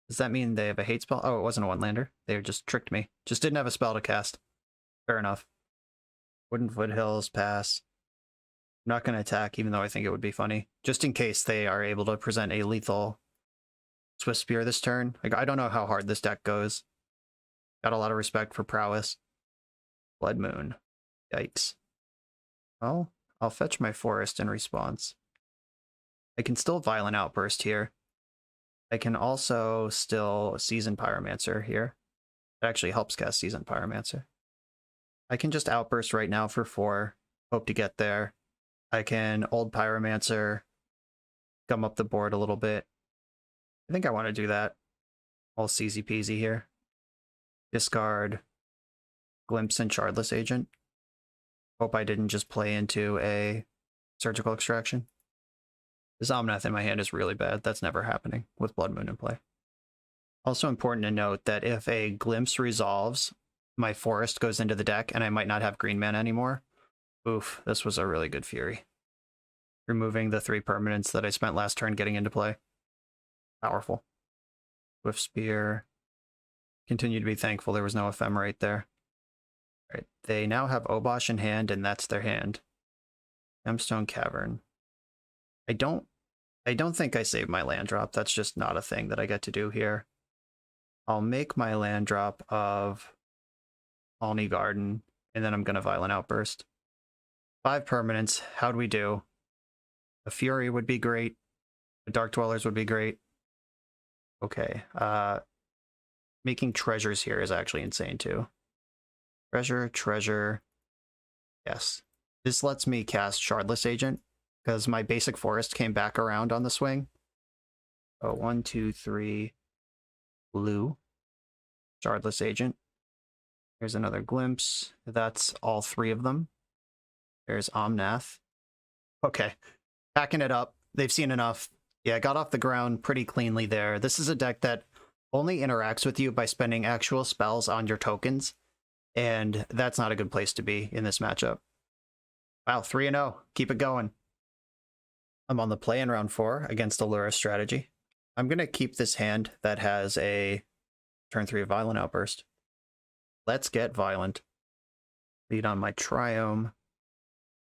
Does that mean they have a hate spell? Oh, it wasn't a 1-lander. They just tricked me. Just didn't have a spell to cast. Fair enough. Wooden Foothills, pass. I'm not going to attack, even though I think it would be funny. Just in case they are able to present a lethal Swift Spear this turn. Like, I don't know how hard this deck goes. Got a lot of respect for prowess. Blood Moon. Yikes. Well, I'll fetch my forest in response. I can still Violent Outburst here. I can also still Seasoned Pyromancer here. It actually helps cast Seasoned Pyromancer. I can just Outburst right now for 4. Hope to get there. I can Old Pyromancer. Come up the board a little bit. I think I want to do that. All easy peasy here. Discard. Glimpse and Shardless Agent. Hope I didn't just play into a Surgical Extraction. This Omnath in my hand is really bad. That's never happening with Blood Moon in play. Also important to note that if a Glimpse resolves, my forest goes into the deck and I might not have green mana anymore. Oof, this was a really good Fury. Removing the 3 permanents that I spent last turn getting into play. Powerful. Swift Spear. Continue to be thankful there was no Ephemerate there. All right, they now have Obosh in hand, and that's their hand. Gemstone Cavern. I don't think I saved my land drop. That's just not a thing that I get to do here. I'll make my land drop of Alney Garden, and then I'm going to Violent Outburst. 5 permanents. How'd we do? A Fury would be great. The Dark Dwellers would be great. Okay. Making treasures here is actually insane too. Treasure. Yes. This lets me cast Shardless Agent, because my basic forest came back around on the swing. Oh, 1, 2, 3. Blue. Shardless Agent. Here's another glimpse. That's all 3 of them. There's Omnath. Okay. Packing it up. They've seen enough. Yeah, got off the ground pretty cleanly there. This is a deck that only interacts with you by spending actual spells on your tokens, and that's not a good place to be in this matchup. Wow, 3-0. Keep it going. I'm on the play in round 4 against Allura strategy. I'm going to keep this hand that has a turn 3 Violent Outburst. Let's get violent. Lead on my Triome.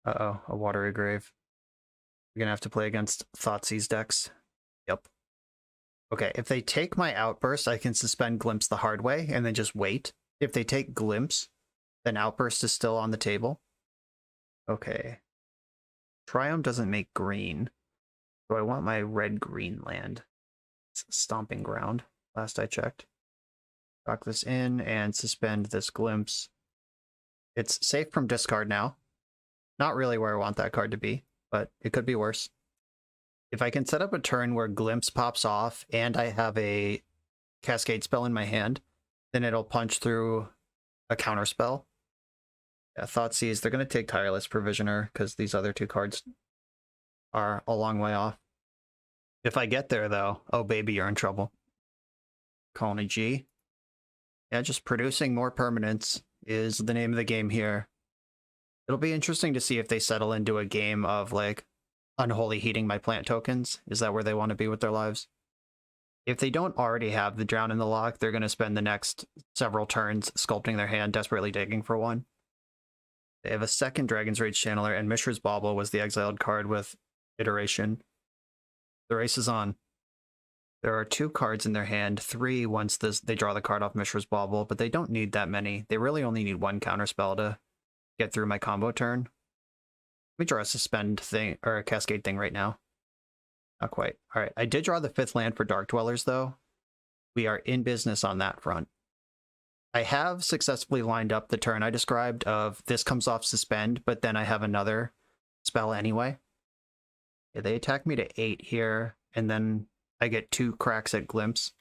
Uh-oh, a Watery Grave. We're going to have to play against Thoughtseize decks. Yep. Okay, if they take my Outburst, I can suspend Glimpse the hard way and then just wait. If they take Glimpse, then Outburst is still on the table. Okay. Triome doesn't make green, so I want my red-green land. It's Stomping Ground, last I checked. Dock this in and suspend this Glimpse. It's safe from discard now. Not really where I want that card to be, but it could be worse. If I can set up a turn where Glimpse pops off and I have a Cascade spell in my hand, then it'll punch through a counter spell. Yeah, Thoughtseize, they're going to take Tireless Provisioner because these other 2 cards are a long way off. If I get there, though, oh baby, you're in trouble. Colony G. Yeah, just producing more permanents is the name of the game here. It'll be interesting to see if they settle into a game of, like, Unholy Heating my plant tokens. Is that where they want to be with their lives? If they don't already have the Drown in the lock, they're going to spend the next several turns sculpting their hand, desperately digging for one. They have a second Dragon's Rage Channeler, and Mishra's Bauble was the exiled card with Iteration. The race is on. There are 2 cards in their hand, 3 once they draw the card off Mishra's Bauble, but they don't need that many. They really only need 1 counterspell to get through my combo turn. Let me draw a Suspend thing, or a Cascade thing right now. Not quite. Alright, I did draw the 5th land for Dark Dwellers, though. We are in business on that front. I have successfully lined up the turn I described of this comes off Suspend, but then I have another spell anyway. Yeah, they attack me to 8 here, and then I get 2 cracks at Glimpse.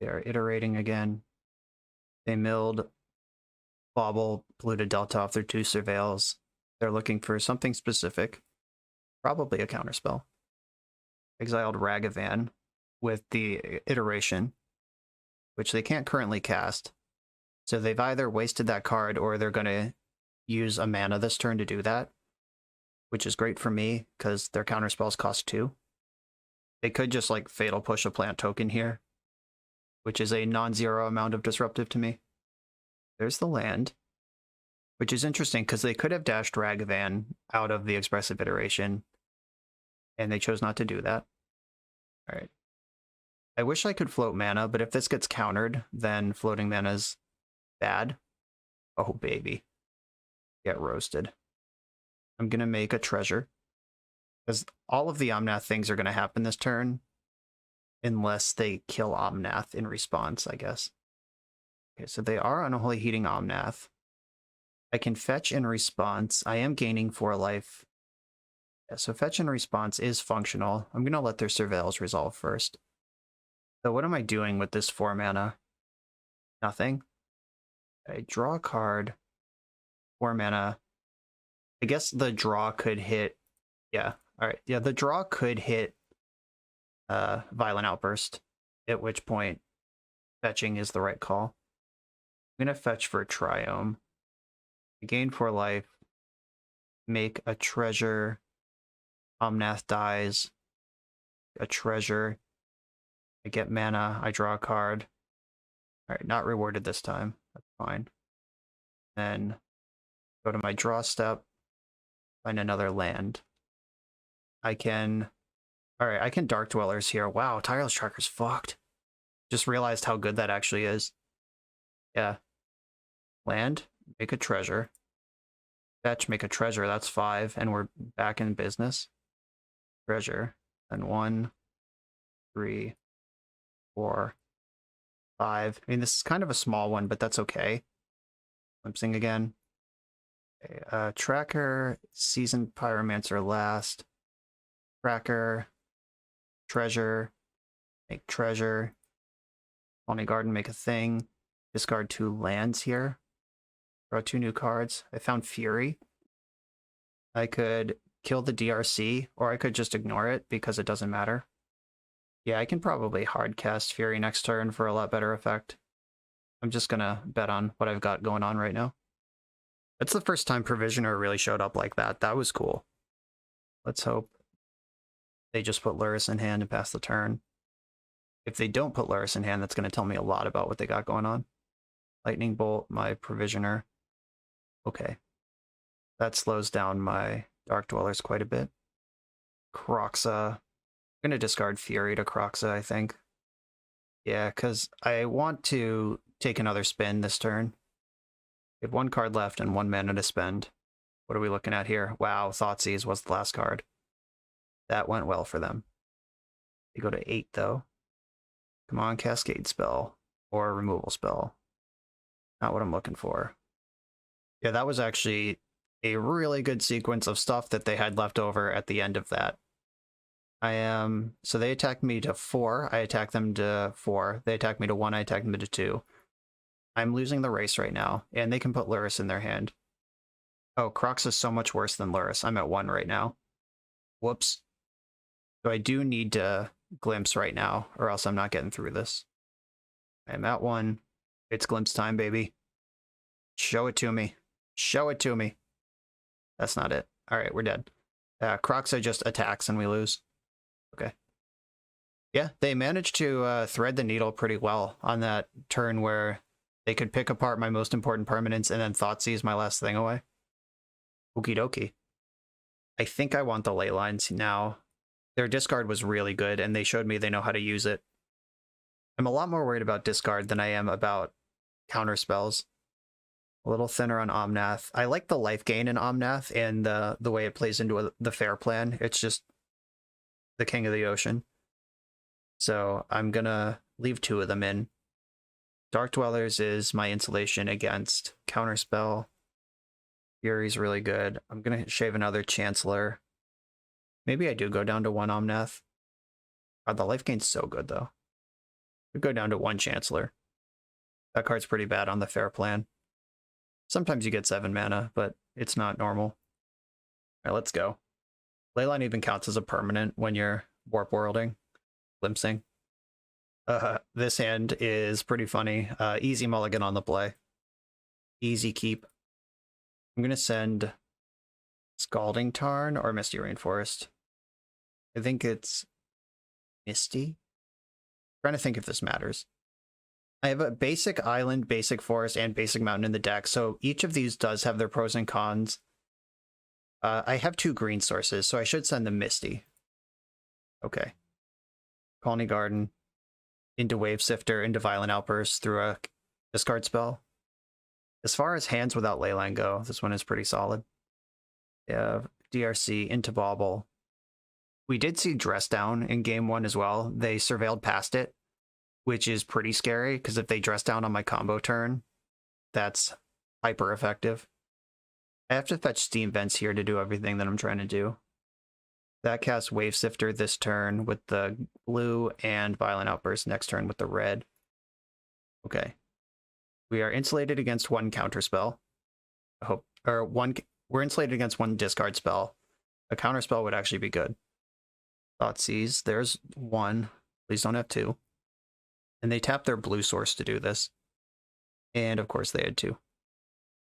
They are iterating again. They milled Bauble, polluted Delta off their 2 Surveils. They're looking for something specific. Probably a counterspell. Exiled Ragavan with the Iteration, which they can't currently cast. So they've either wasted that card or they're going to use a mana this turn to do that, which is great for me because their counterspells cost 2. They could just like Fatal Push a plant token here, which is a non-zero amount of disruptive to me. There's the land, which is interesting because they could have dashed Ragavan out of the Expressive Iteration, and they chose not to do that. All right. I wish I could float mana, but if this gets countered, then floating mana is bad. Oh, baby. Get roasted. I'm going to make a treasure, because all of the Omnath things are going to happen this turn, unless they kill Omnath in response, I guess. Okay, so they are Unholy Heating Omnath. I can fetch in response. I am gaining 4 life. Yeah, so fetch in response is functional. I'm going to let their Surveils resolve first. So what am I doing with this 4 mana? Nothing. I draw a card. 4 mana. I guess the draw could hit... Yeah, alright. Yeah, the draw could hit Violent Outburst, at which point fetching is the right call. I'm going to fetch for Triome. I gain 4 life. make a treasure. Omnath dies. A treasure. I get mana. I draw a card. Alright, not rewarded this time. That's fine. Then go to my draw step. Find another land. I can... Alright, I can Dark Dwellers here. Wow, Tireless Tracker's fucked. Just realized how good that actually is. Yeah. Land, make a treasure. Fetch, make a treasure. That's 5, and we're back in business. Treasure. And 1, 3, 4, 5. I mean, this is kind of a small one, but that's okay. Glimpsing again. Okay, tracker, Seasoned Pyromancer last. Tracker, treasure, make treasure. Colony Garden, make a thing. Discard 2 lands here. Draw 2 new cards. I found Fury. I could kill the DRC, or I could just ignore it because it doesn't matter. Yeah, I can probably hard cast Fury next turn for a lot better effect. I'm just gonna bet on what I've got going on right now. That's the first time Provisioner really showed up like that. That was cool. Let's hope they just put Lurrus in hand and pass the turn. If they don't put Lurrus in hand, that's going to tell me a lot about what they got going on. Lightning Bolt, my Provisioner. Okay. That slows down my Dark Dwellers quite a bit. Kroxa. I'm going to discard Fury to Kroxa, I think. Yeah, because I want to take another spin this turn. We have 1 card left and 1 mana to spend. What are we looking at here? Wow, Thoughtseize was the last card. That went well for them. They go to 8, though. Come on, Cascade spell. Or removal spell. Not what I'm looking for. Yeah, that was actually a really good sequence of stuff that they had left over at the end of that. So they attacked me to 4. I attacked them to 4. They attacked me to 1. I attacked them to 2. I'm losing the race right now, and they can put Lurrus in their hand. Oh, Kroxa is so much worse than Lurrus. I'm at 1 right now. Whoops. So I do need to glimpse right now, or else I'm not getting through this. I'm at 1. It's glimpse time, baby. Show it to me. Show it to me. That's not it. Alright, we're dead. Kroxa just attacks and we lose. Okay. Yeah, they managed to thread the needle pretty well on that turn where they could pick apart my most important permanents and then Thoughtseize my last thing away. Okie dokie. I think I want the ley lines now. Their discard was really good, and they showed me they know how to use it. I'm a lot more worried about discard than I am about counter spells. A little thinner on Omnath. I like the life gain in Omnath and the way it plays into the fair plan. It's just the king of the ocean. So I'm gonna leave 2 of them in. Dark Dwellers is my insulation against counterspell. Fury's really good. I'm gonna shave another Chancellor. Maybe I do go down to 1 Omnath. God, the life gain's so good, though. Could go down to 1 Chancellor. That card's pretty bad on the fair plan. Sometimes you get 7 mana, but it's not normal. Alright, let's go. Leyline even counts as a permanent when you're warp worlding. Glimpsing. This hand is pretty funny. Easy mulligan on the play. Easy keep. I'm going to send Scalding Tarn or Misty Rainforest. I think it's Misty. I'm trying to think if this matters. I have a basic island, basic forest, and basic mountain in the deck, so each of these does have their pros and cons. I have 2 green sources, so I should send them Misty. Okay. Colony Garden, into Wave Sifter, into Violent Outburst through a discard spell. As far as hands without Leyline go, this one is pretty solid. Yeah, DRC, into Bauble. We did see Dress Down in game 1 as well. They surveilled past it, which is pretty scary, because if they Dress Down on my combo turn, that's hyper effective. I have to fetch Steam Vents here to do everything that I'm trying to do. That casts Wave Sifter this turn with the blue, and Violent Outburst next turn with the red. Okay. We are insulated against 1 counter spell. I hope, or we're insulated against 1 discard spell. A counter spell would actually be good. Thoughtseize, there's 1. Please don't have 2. And they tap their blue source to do this. And of course they had 2.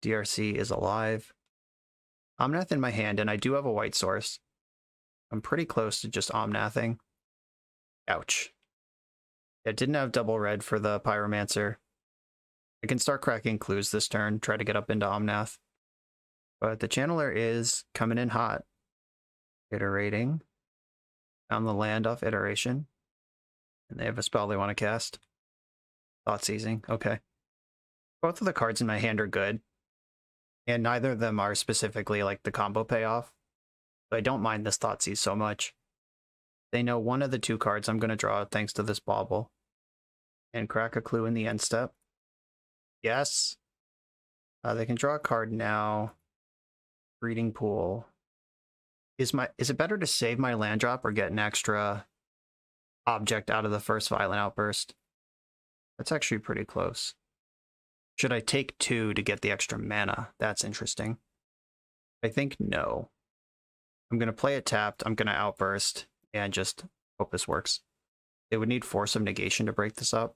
DRC is alive. Omnath in my hand, and I do have a white source. I'm pretty close to just Omnathing. Ouch. It didn't have double red for the Pyromancer. I can start cracking clues this turn, try to get up into Omnath. But the Channeler is coming in hot. Iterating. Found the land off iteration. And they have a spell they want to cast. Thought Seizing. Okay. Both of the cards in my hand are good. And neither of them are specifically like the combo payoff. So I don't mind this Thought Seize so much. They know one of the two cards I'm going to draw thanks to this bauble. And crack a clue in the end step. Yes. They can draw a card now. Breeding Pool. Is it better to save my land drop or get an extra object out of the first Violent Outburst? That's actually pretty close. Should I take 2 to get the extra mana? That's interesting. I think no. I'm going to play it tapped, I'm going to Outburst, and just hope this works. It would need Force of Negation to break this up.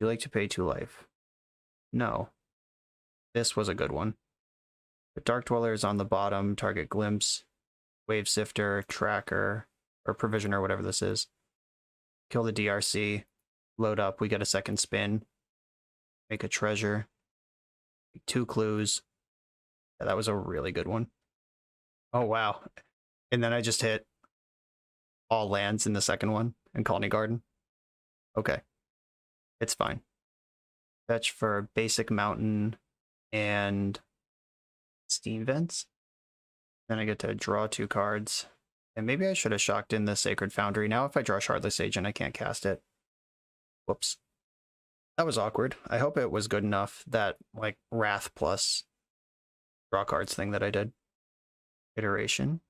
You like to pay 2 life? No. This was a good one. The Dark Dweller is on the bottom, target Glimpse, Wave Sifter, Tracker, or Provisioner, whatever this is. Kill the DRC, load up, we get a second spin, make a treasure, 2 clues. Yeah, that was a really good one. Oh, wow. And then I just hit all lands in the second one in Colony Garden. Okay. It's fine. Fetch for Basic Mountain and Steam Vents. Then I get to draw 2 cards. And maybe I should have shocked in the Sacred Foundry. Now if I draw Shardless Agent, I can't cast it. Whoops. That was awkward. I hope it was good enough, that like Wrath plus draw cards thing that I did. Iteration.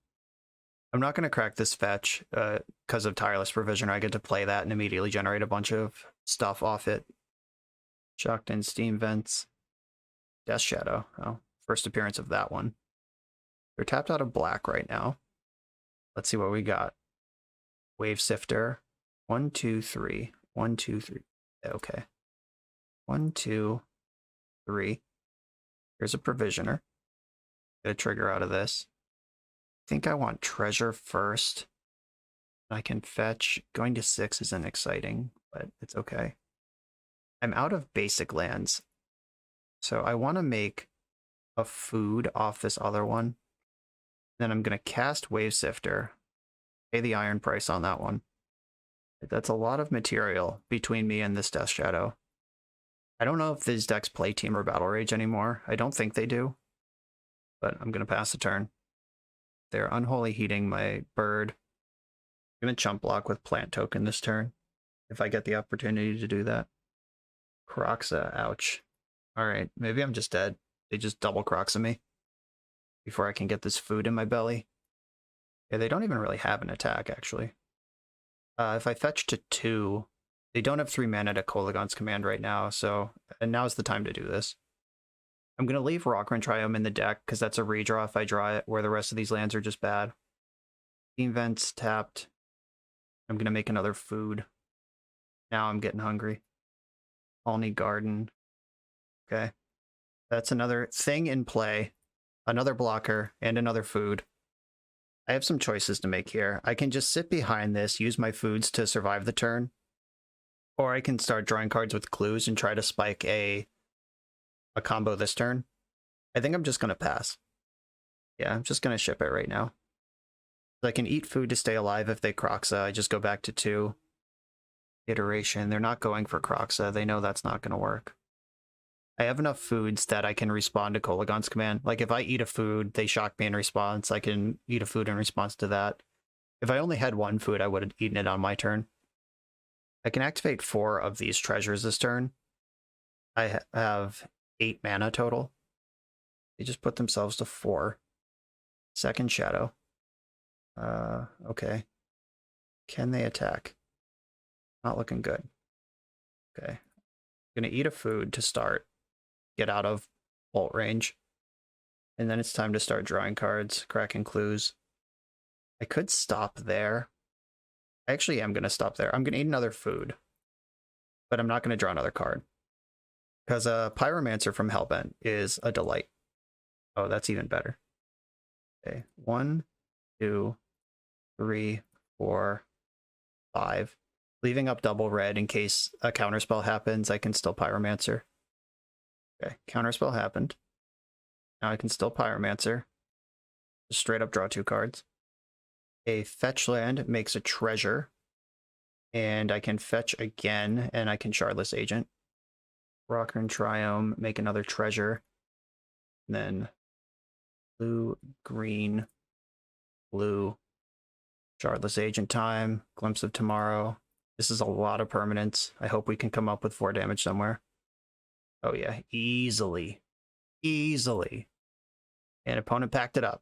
I'm not going to crack this fetch because of Tireless Provisioner. I get to play that and immediately generate a bunch of stuff off it. Shocked in Steam Vents. Death Shadow. Oh, first appearance of that one. They're tapped out of black right now. Let's see what we got. Wave Sifter. 1, 2, 3. 1, 2, 3. Okay. 1, 2, 3. Here's a Provisioner. Get a trigger out of this. I think I want Treasure first. I can fetch. Going to 6 isn't exciting, but it's okay. I'm out of basic lands. So I want to make a food off this other one. Then I'm going to cast Wave Sifter. Pay the iron price on that one. That's a lot of material between me and this Death Shadow. I don't know if these decks play Team or Battle Rage anymore. I don't think they do. But I'm going to pass the turn. They're Unholy Heating my bird. I'm going to chump block with Plant Token this turn, if I get the opportunity to do that. Croxa, ouch. Alright, maybe I'm just dead. They just double Croxa me before I can get this food in my belly. Yeah, they don't even really have an attack, actually. If I fetch to 2, they don't have 3 mana to Kolaghan's Command right now, so and now's the time to do this. I'm going to leave Rockran Triome in the deck, because that's a redraw if I draw it, where the rest of these lands are just bad. Steam Vents tapped. I'm going to make another food. Now I'm getting hungry. Colony Garden. Okay. That's another thing in play. Another blocker, and another food. I have some choices to make here. I can just sit behind this, use my foods to survive the turn. Or I can start drawing cards with clues and try to spike a combo this turn. I think I'm just going to pass. Yeah, I'm just going to ship it right now. I can eat food to stay alive if they Croxa. I just go back to 2. Iteration. They're not going for Croxa. They know that's not going to work. I have enough foods that I can respond to Kolaghan's Command. Like if I eat a food, they shock me in response. I can eat a food in response to that. If I only had 1 food, I would have eaten it on my turn. I can activate 4 of these treasures this turn. I have 8 mana total. They just put themselves to 4. Second Shadow. Okay. Can they attack? Not looking good. Okay. I'm gonna eat a food to start. Get out of bolt range. And then it's time to start drawing cards, cracking clues. I could stop there. I actually am going to stop there. I'm going to eat another food. But I'm not going to draw another card. Because a Pyromancer from Hellbent is a delight. Oh, that's even better. Okay, 1, 2, 3, 4, 5. Leaving up double red in case a counterspell happens, I can still Pyromancer. Okay, counterspell happened. Now I can still Pyromancer. Just straight up draw 2 cards. A fetch land makes a treasure. And I can fetch again, and I can Shardless Agent. Rocker and Triome, make another treasure. And then blue, green, blue. Shardless Agent time, Glimpse of Tomorrow. This is a lot of permanents. I hope we can come up with 4 damage somewhere. Oh yeah, easily. Easily. And opponent packed it up.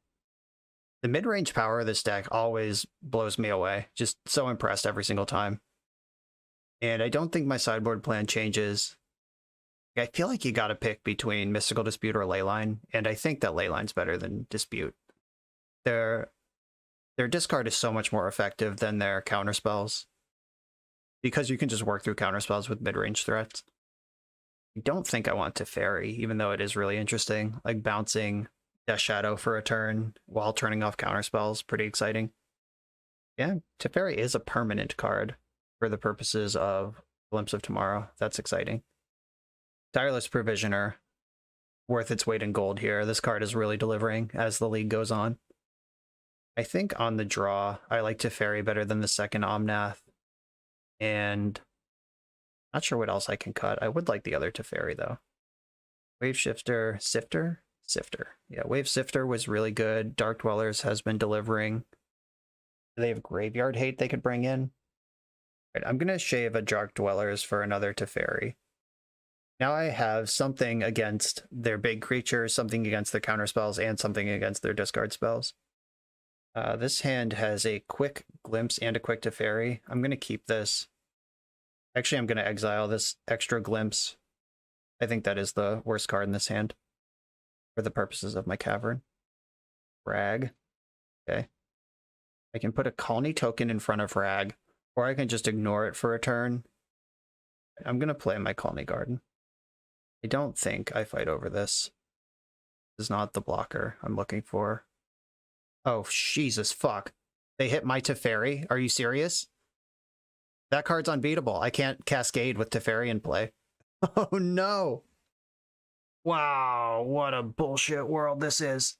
The mid-range power of this deck always blows me away. Just so impressed every single time. And I don't think my sideboard plan changes. I feel like you gotta pick between Mystical Dispute or Leyline, and I think that Leyline's better than Dispute. Their discard is so much more effective than their counterspells, because you can just work through counterspells with mid-range threats. I don't think I want Teferi, even though it is really interesting. Like bouncing Death Shadow for a turn while turning off counterspells, pretty exciting. Yeah, Teferi is a permanent card for the purposes of Glimpse of Tomorrow. That's exciting. Tireless Provisioner, worth its weight in gold here. This card is really delivering as the league goes on. I think on the draw, I like Teferi better than the second Omnath. And not sure what else I can cut. I would like the other Teferi, though. Wave Shifter, Sifter? Sifter. Yeah, Wave Sifter was really good. Dark Dwellers has been delivering. Do they have Graveyard Hate they could bring in? Right, I'm going to shave a Dark Dwellers for another Teferi. Now I have something against their big creatures, something against their counterspells, and something against their discard spells. This hand has a quick Glimpse and a quick Teferi. I'm going to keep this. Actually, I'm going to exile this extra Glimpse. I think that is the worst card in this hand for the purposes of my Cavern. Rag. Okay. I can put a Colony token in front of Rag, or I can just ignore it for a turn. I'm going to play my Colony Garden. I don't think I fight over this. This is not the blocker I'm looking for. Oh, Jesus, fuck. They hit my Teferi? Are you serious? That card's unbeatable. I can't Cascade with Teferi in play. Oh, no. Wow, what a bullshit world this is.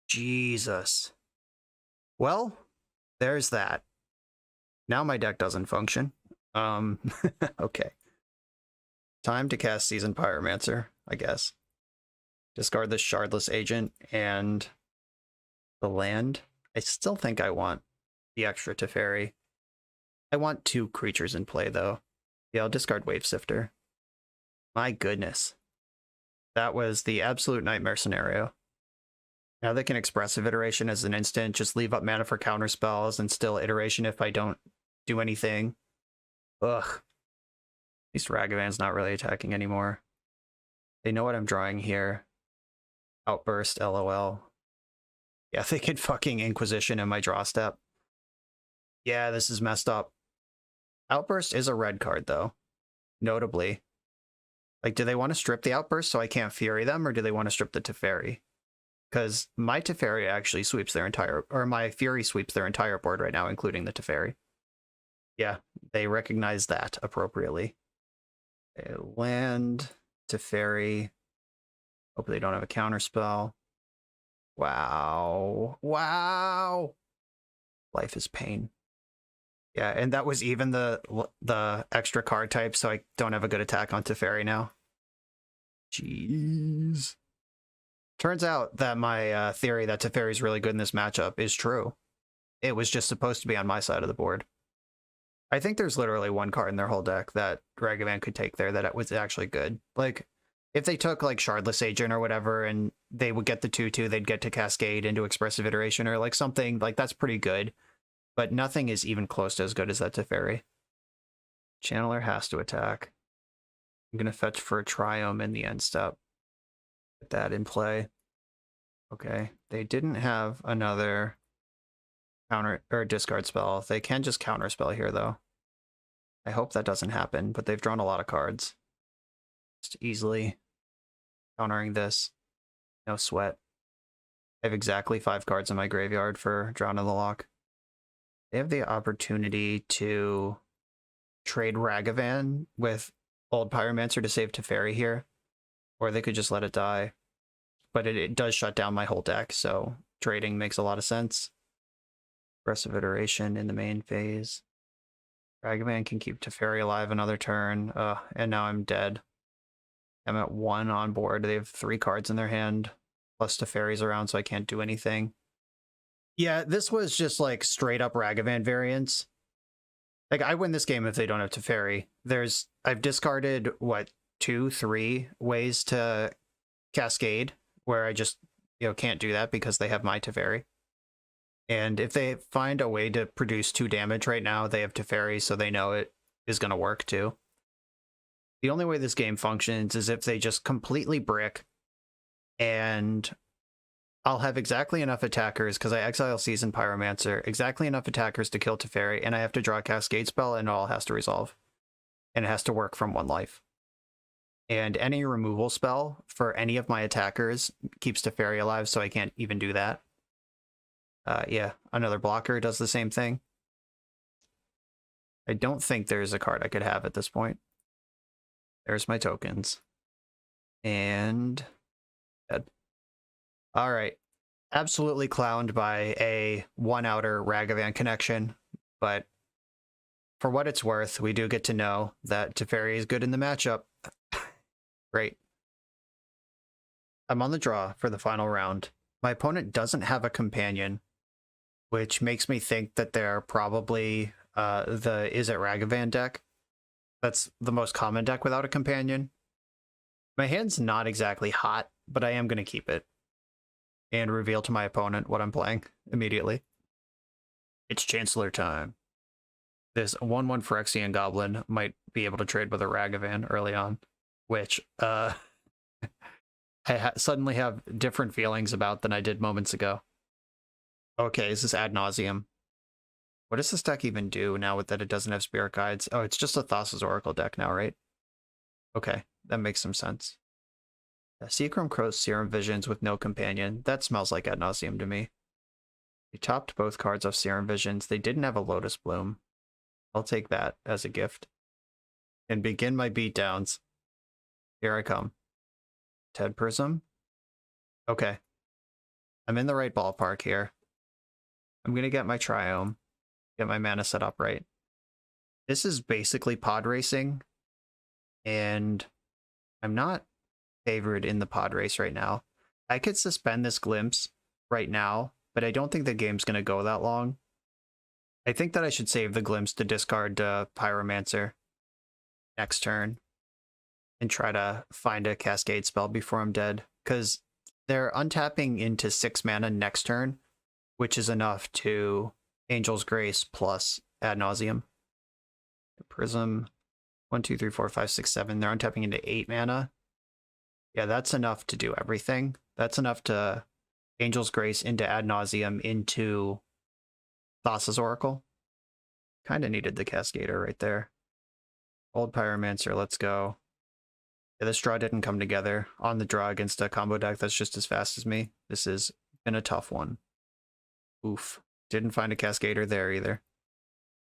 Jesus. Well, there's that. Now my deck doesn't function. Okay. Time to cast Seasoned Pyromancer, I guess. Discard this Shardless Agent and the land. I still think I want the extra Teferi. I want 2 creatures in play, though. Yeah, I'll discard Wave Sifter. My goodness. That was the absolute nightmare scenario. Now they can Expressive Iteration as an instant, just leave up mana for counterspells, and still Iteration if I don't do anything. Ugh. At least Ragavan's not really attacking anymore. They know what I'm drawing here. Outburst, LOL. Yeah, they could fucking Inquisition in my draw step. Yeah, this is messed up. Outburst is a red card, though. Notably. Like, do they want to strip the Outburst so I can't Fury them, or do they want to strip the Teferi? Because my Teferi actually sweeps their entire... Or my Fury sweeps their entire board right now, including the Teferi. Yeah, they recognize that appropriately. Okay, land, Teferi. Hope they don't have a counterspell. Wow. Wow! Life is pain. Yeah, and that was even the extra card type, so I don't have a good attack on Teferi now. Jeez. Turns out that my theory that Teferi is really good in this matchup is true. It was just supposed to be on my side of the board. I think there's literally one card in their whole deck that Ragavan could take there that was actually good. Like, if they took, like, Shardless Agent or whatever, and they would get the 2/2, they'd get to Cascade into Expressive Iteration, or, like, something, like, that's pretty good. But nothing is even close to as good as that Teferi. Channeler has to attack. I'm going to fetch for a Triome in the end step. Get that in play. Okay. They didn't have another counter or discard spell. They can just counter spell here, though. I hope that doesn't happen, but they've drawn a lot of cards. Just easily countering this. No sweat. I have exactly 5 cards in my graveyard for Drown in the Loch. They have the opportunity to trade Ragavan with Old Pyromancer to save Teferi here, or they could just let it die. But it does shut down my whole deck, so trading makes a lot of sense. Aggressive Iteration in the main phase. Ragavan can keep Teferi alive another turn, and now I'm dead. I'm at 1 on board. They have 3 cards in their hand, plus Teferi's around, so I can't do anything. Yeah, this was just like straight up Ragavan variants. Like, I win this game if they don't have Teferi. I've discarded, what, 2, 3 ways to Cascade, where I just, can't do that because they have my Teferi. And if they find a way to produce 2 damage right now, they have Teferi, so they know it is going to work too. The only way this game functions is if they just completely brick, and I'll have exactly enough attackers, because I exile Seasoned Pyromancer, exactly enough attackers to kill Teferi, and I have to draw a Cascade spell, and it all has to resolve. And it has to work from 1 life. And any removal spell for any of my attackers keeps Teferi alive, so I can't even do that. Yeah, another blocker does the same thing. I don't think there's a card I could have at this point. There's my tokens. And dead. All right. Absolutely clowned by a 1-outer Ragavan connection, but for what it's worth, we do get to know that Teferi is good in the matchup. Great. I'm on the draw for the final round. My opponent doesn't have a companion, which makes me think that they're probably the Is It Ragavan deck. That's the most common deck without a companion. My hand's not exactly hot, but I am going to keep it and reveal to my opponent what I'm playing immediately. It's Chancellor time. This 1/1 Phyrexian Goblin might be able to trade with a Ragavan early on, which I suddenly have different feelings about than I did moments ago. Okay, this is Ad Nauseam. What does this deck even do now that it doesn't have Spirit Guides? Oh, it's just a Thassa's Oracle deck now, right? Okay, that makes some sense. Seachrome Crow's Serum Visions with no companion. That smells like Ad Nauseam to me. They topped both cards off Serum Visions. They didn't have a Lotus Bloom. I'll take that as a gift. And begin my beatdowns. Here I come. Ted Prism? Okay. I'm in the right ballpark here. I'm going to get my Triome. Get my mana set up right. This is basically pod racing, and I'm not favored in the pod race right now. I could suspend this Glimpse right now, but I don't think the game's going to go that long. I think that I should save the Glimpse to discard Pyromancer next turn and try to find a Cascade spell before I'm dead, because they're untapping into 6 mana next turn, which is enough to Angel's Grace plus Ad Nauseam. Prism, 1, 2, 3, 4, 5, 6, 7. They're untapping into 8 mana. Yeah, that's enough to do everything. That's enough to Angel's Grace into Ad Nauseam into Thassa's Oracle. Kind of needed the Cascader right there. Old Pyromancer, let's go. Yeah, this draw didn't come together on the draw against a combo deck that's just as fast as me. This has been a tough one. Oof. Didn't find a Cascader there either.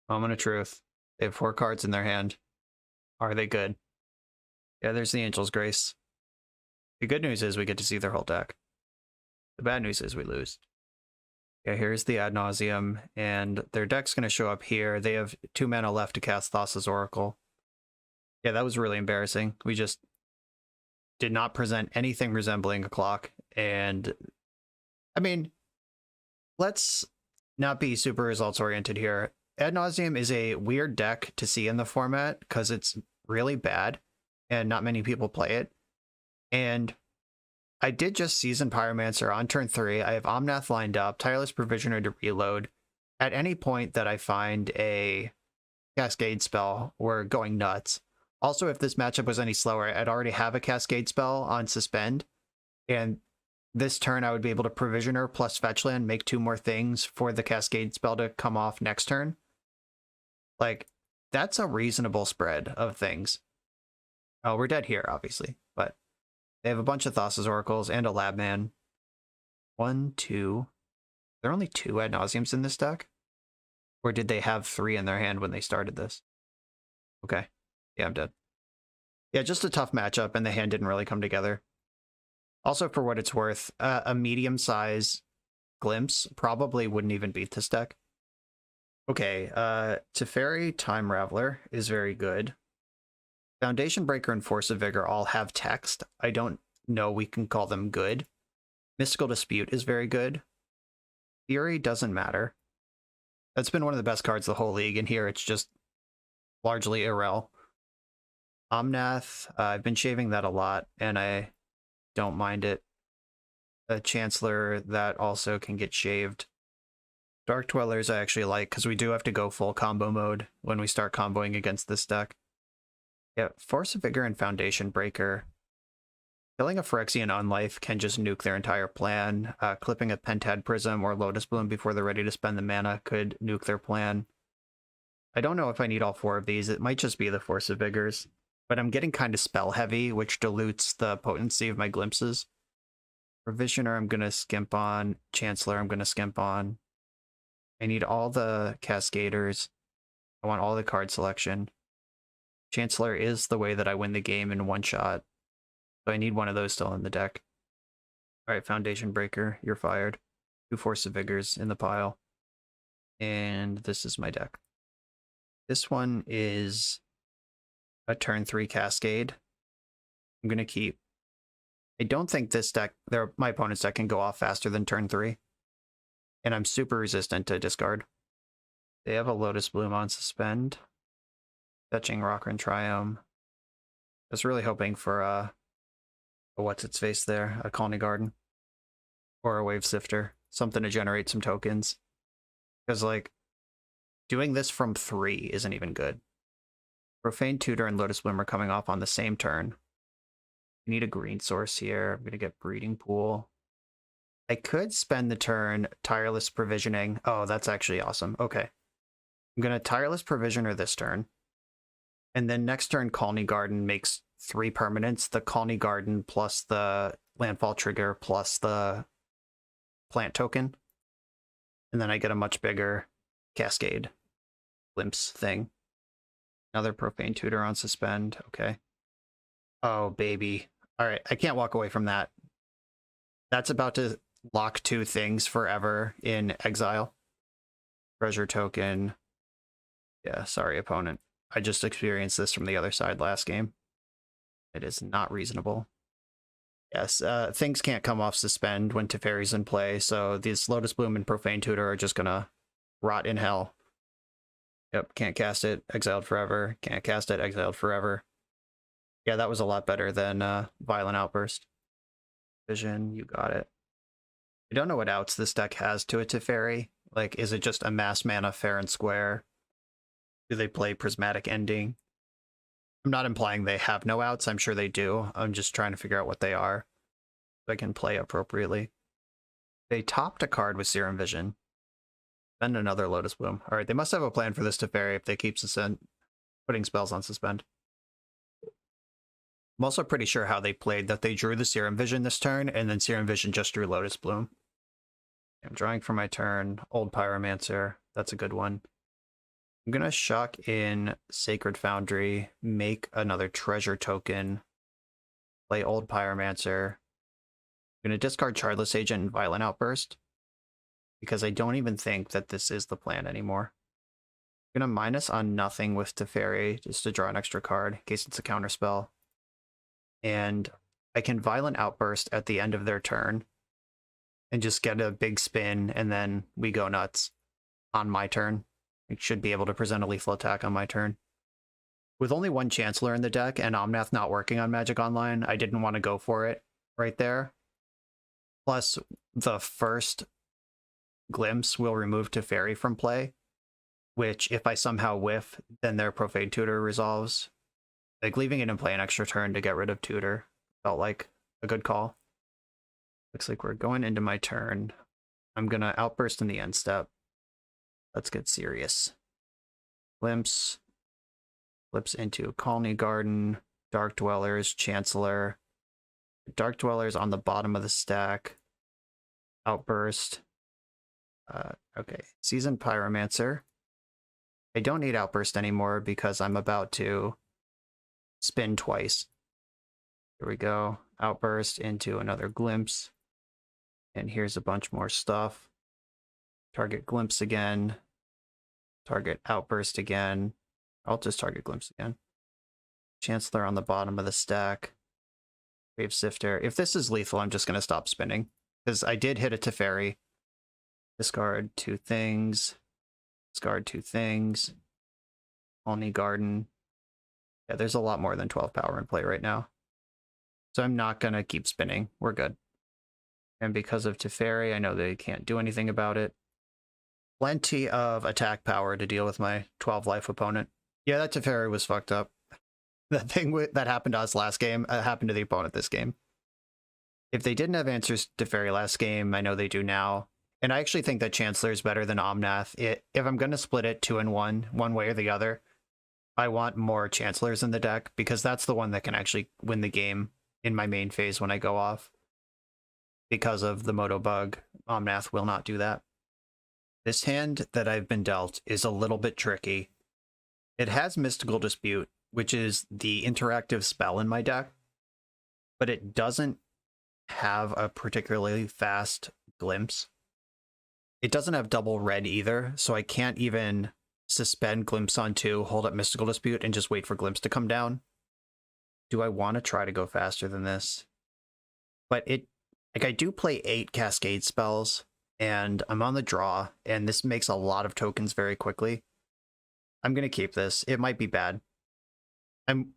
Moment of truth. They have 4 cards in their hand. Are they good? Yeah, there's the Angel's Grace. The good news is we get to see their whole deck. The bad news is we lose. Yeah, here's the Ad Nauseam, and their deck's going to show up here. They have 2 mana left to cast Thassa's Oracle. Yeah, that was really embarrassing. We just did not present anything resembling a clock, and I mean, let's not be super results oriented here. Ad Nauseam is a weird deck to see in the format because it's really bad and not many people play it. And I did just Seasoned Pyromancer on turn 3. I have Omnath lined up, Tireless Provisioner to reload. At any point that I find a Cascade spell, we're going nuts. Also, if this matchup was any slower, I'd already have a Cascade spell on Suspend. And this turn, I would be able to Provisioner plus Fetchland, make 2 more things for the Cascade spell to come off next turn. Like, that's a reasonable spread of things. Oh, we're dead here, obviously, but they have a bunch of Thassa's Oracles and a Labman. 1, 2. There are only 2 ad nauseams in this deck? Or did they have 3 in their hand when they started this? Okay. Yeah, I'm dead. Yeah, just a tough matchup, and the hand didn't really come together. Also, for what it's worth, a medium-size Glimpse probably wouldn't even beat this deck. Okay, Teferi Time Raveler is very good. Foundation Breaker and Force of Vigor all have text. I don't know we can call them good. Mystical Dispute is very good. Fury doesn't matter. That's been one of the best cards of the whole league, and here it's just largely irrel. Omnath, I've been shaving that a lot, and I don't mind it. A Chancellor, that also can get shaved. Dark Dwellers I actually like, because we do have to go full combo mode when we start comboing against this deck. Yeah, Force of Vigor and Foundation Breaker. Killing a Phyrexian Unlife can just nuke their entire plan. Clipping a Pentad Prism or Lotus Bloom before they're ready to spend the mana could nuke their plan. I don't know if I need all 4 of these. It might just be the Force of Vigors. But I'm getting kind of spell heavy, which dilutes the potency of my glimpses. Provisioner I'm going to skimp on. Chancellor I'm going to skimp on. I need all the Cascaders. I want all the card selection. Chancellor is the way that I win the game in one shot. So I need one of those still in the deck. Alright, Foundation Breaker, you're fired. 2 Force of Vigors in the pile. And this is my deck. This one is a turn 3 Cascade. I'm going to keep. I don't think this deck, my opponent's deck can go off faster than turn 3. And I'm super resistant to discard. They have a Lotus Bloom on suspend. Fetching Rocker and Triome. I was really hoping for a what's-its-face there, a Colony Garden. Or a Wave Sifter. Something to generate some tokens. Because, like, doing this from 3 isn't even good. Profane Tutor and Lotus Bloom are coming off on the same turn. We need a green source here. I'm going to get Breeding Pool. I could spend the turn Tireless Provisioning. Oh, that's actually awesome. Okay. I'm going to Tireless Provisioner this turn. And then next turn, Colony Garden makes 3 permanents. The Colony Garden plus the Landfall Trigger plus the Plant Token. And then I get a much bigger Cascade Glimpse thing. Another Profane Tutor on suspend. Okay. Oh, baby. All right. I can't walk away from that. That's about to lock 2 things forever in exile. Treasure token. Yeah, sorry, opponent. I just experienced this from the other side last game. It is not reasonable. Yes, things can't come off suspend when Teferi's in play, so these Lotus Bloom and Profane Tutor are just gonna rot in hell. Yep, can't cast it, exiled forever. Can't cast it, exiled forever. Yeah, that was a lot better than Violent Outburst. Vision, you got it. I don't know what outs this deck has to a Teferi. Like, is it just amass mana fair and square? Do they play Prismatic Ending? I'm not implying they have no outs. I'm sure they do. I'm just trying to figure out what they are so I can play appropriately. They topped a card with Serum Vision. Then another Lotus Bloom. All right, they must have a plan for this Teferi if they keep putting spells on suspend. I'm also pretty sure how they played that they drew the Serum Vision this turn, and then Serum Vision just drew Lotus Bloom. I'm drawing for my turn. Old Pyromancer. That's a good one. I'm going to shock in Sacred Foundry, make another treasure token, play Old Pyromancer. I'm going to discard Shardless Agent and Violent Outburst, because I don't even think that this is the plan anymore. I'm going to minus on nothing with Teferi, just to draw an extra card, in case it's a counterspell. And I can Violent Outburst at the end of their turn, and just get a big spin, and then we go nuts on my turn. I should be able to present a lethal attack on my turn. With only 1 Chancellor in the deck and Omnath not working on Magic Online, I didn't want to go for it right there. Plus, the first Glimpse will remove Teferi from play, which if I somehow whiff, then their Profane Tutor resolves. Like, leaving it in play an extra turn to get rid of Tutor felt like a good call. Looks like we're going into my turn. I'm going to Outburst in the end step. Let's get serious. Glimpse. Flips into Colony Garden. Dark Dwellers. Chancellor. Dark Dwellers on the bottom of the stack. Outburst. Okay, Seasoned Pyromancer. I don't need Outburst anymore because I'm about to spin twice. Here we go. Outburst into another Glimpse. And here's a bunch more stuff. Target Glimpse again. Target Outburst again. I'll just target Glimpse again. Chancellor on the bottom of the stack. Wave Sifter. If this is lethal, I'm just going to stop spinning. Because I did hit a Teferi. Discard 2 things. Discard 2 things. Only Garden. Yeah, there's a lot more than 12 power in play right now. So I'm not going to keep spinning. We're good. And because of Teferi, I know they can't do anything about it. Plenty of attack power to deal with my 12 life opponent. Yeah, that Teferi was fucked up. The thing that happened to us last game happened to the opponent this game. If they didn't have answers to Teferi last game, I know they do now. And I actually think that Chancellor is better than Omnath. If I'm going to split it 2 and 1 way or the other, I want more Chancellors in the deck because that's the one that can actually win the game in my main phase when I go off. Because of the Moto bug, Omnath will not do that. This hand that I've been dealt is a little bit tricky. It has Mystical Dispute, which is the interactive spell in my deck, but it doesn't have a particularly fast Glimpse. It doesn't have double red either, so I can't even suspend Glimpse on 2, hold up Mystical Dispute, and just wait for Glimpse to come down. Do I want to try to go faster than this? But I do play 8 Cascade spells, and I'm on the draw, and this makes a lot of tokens very quickly. I'm going to keep this. It might be bad.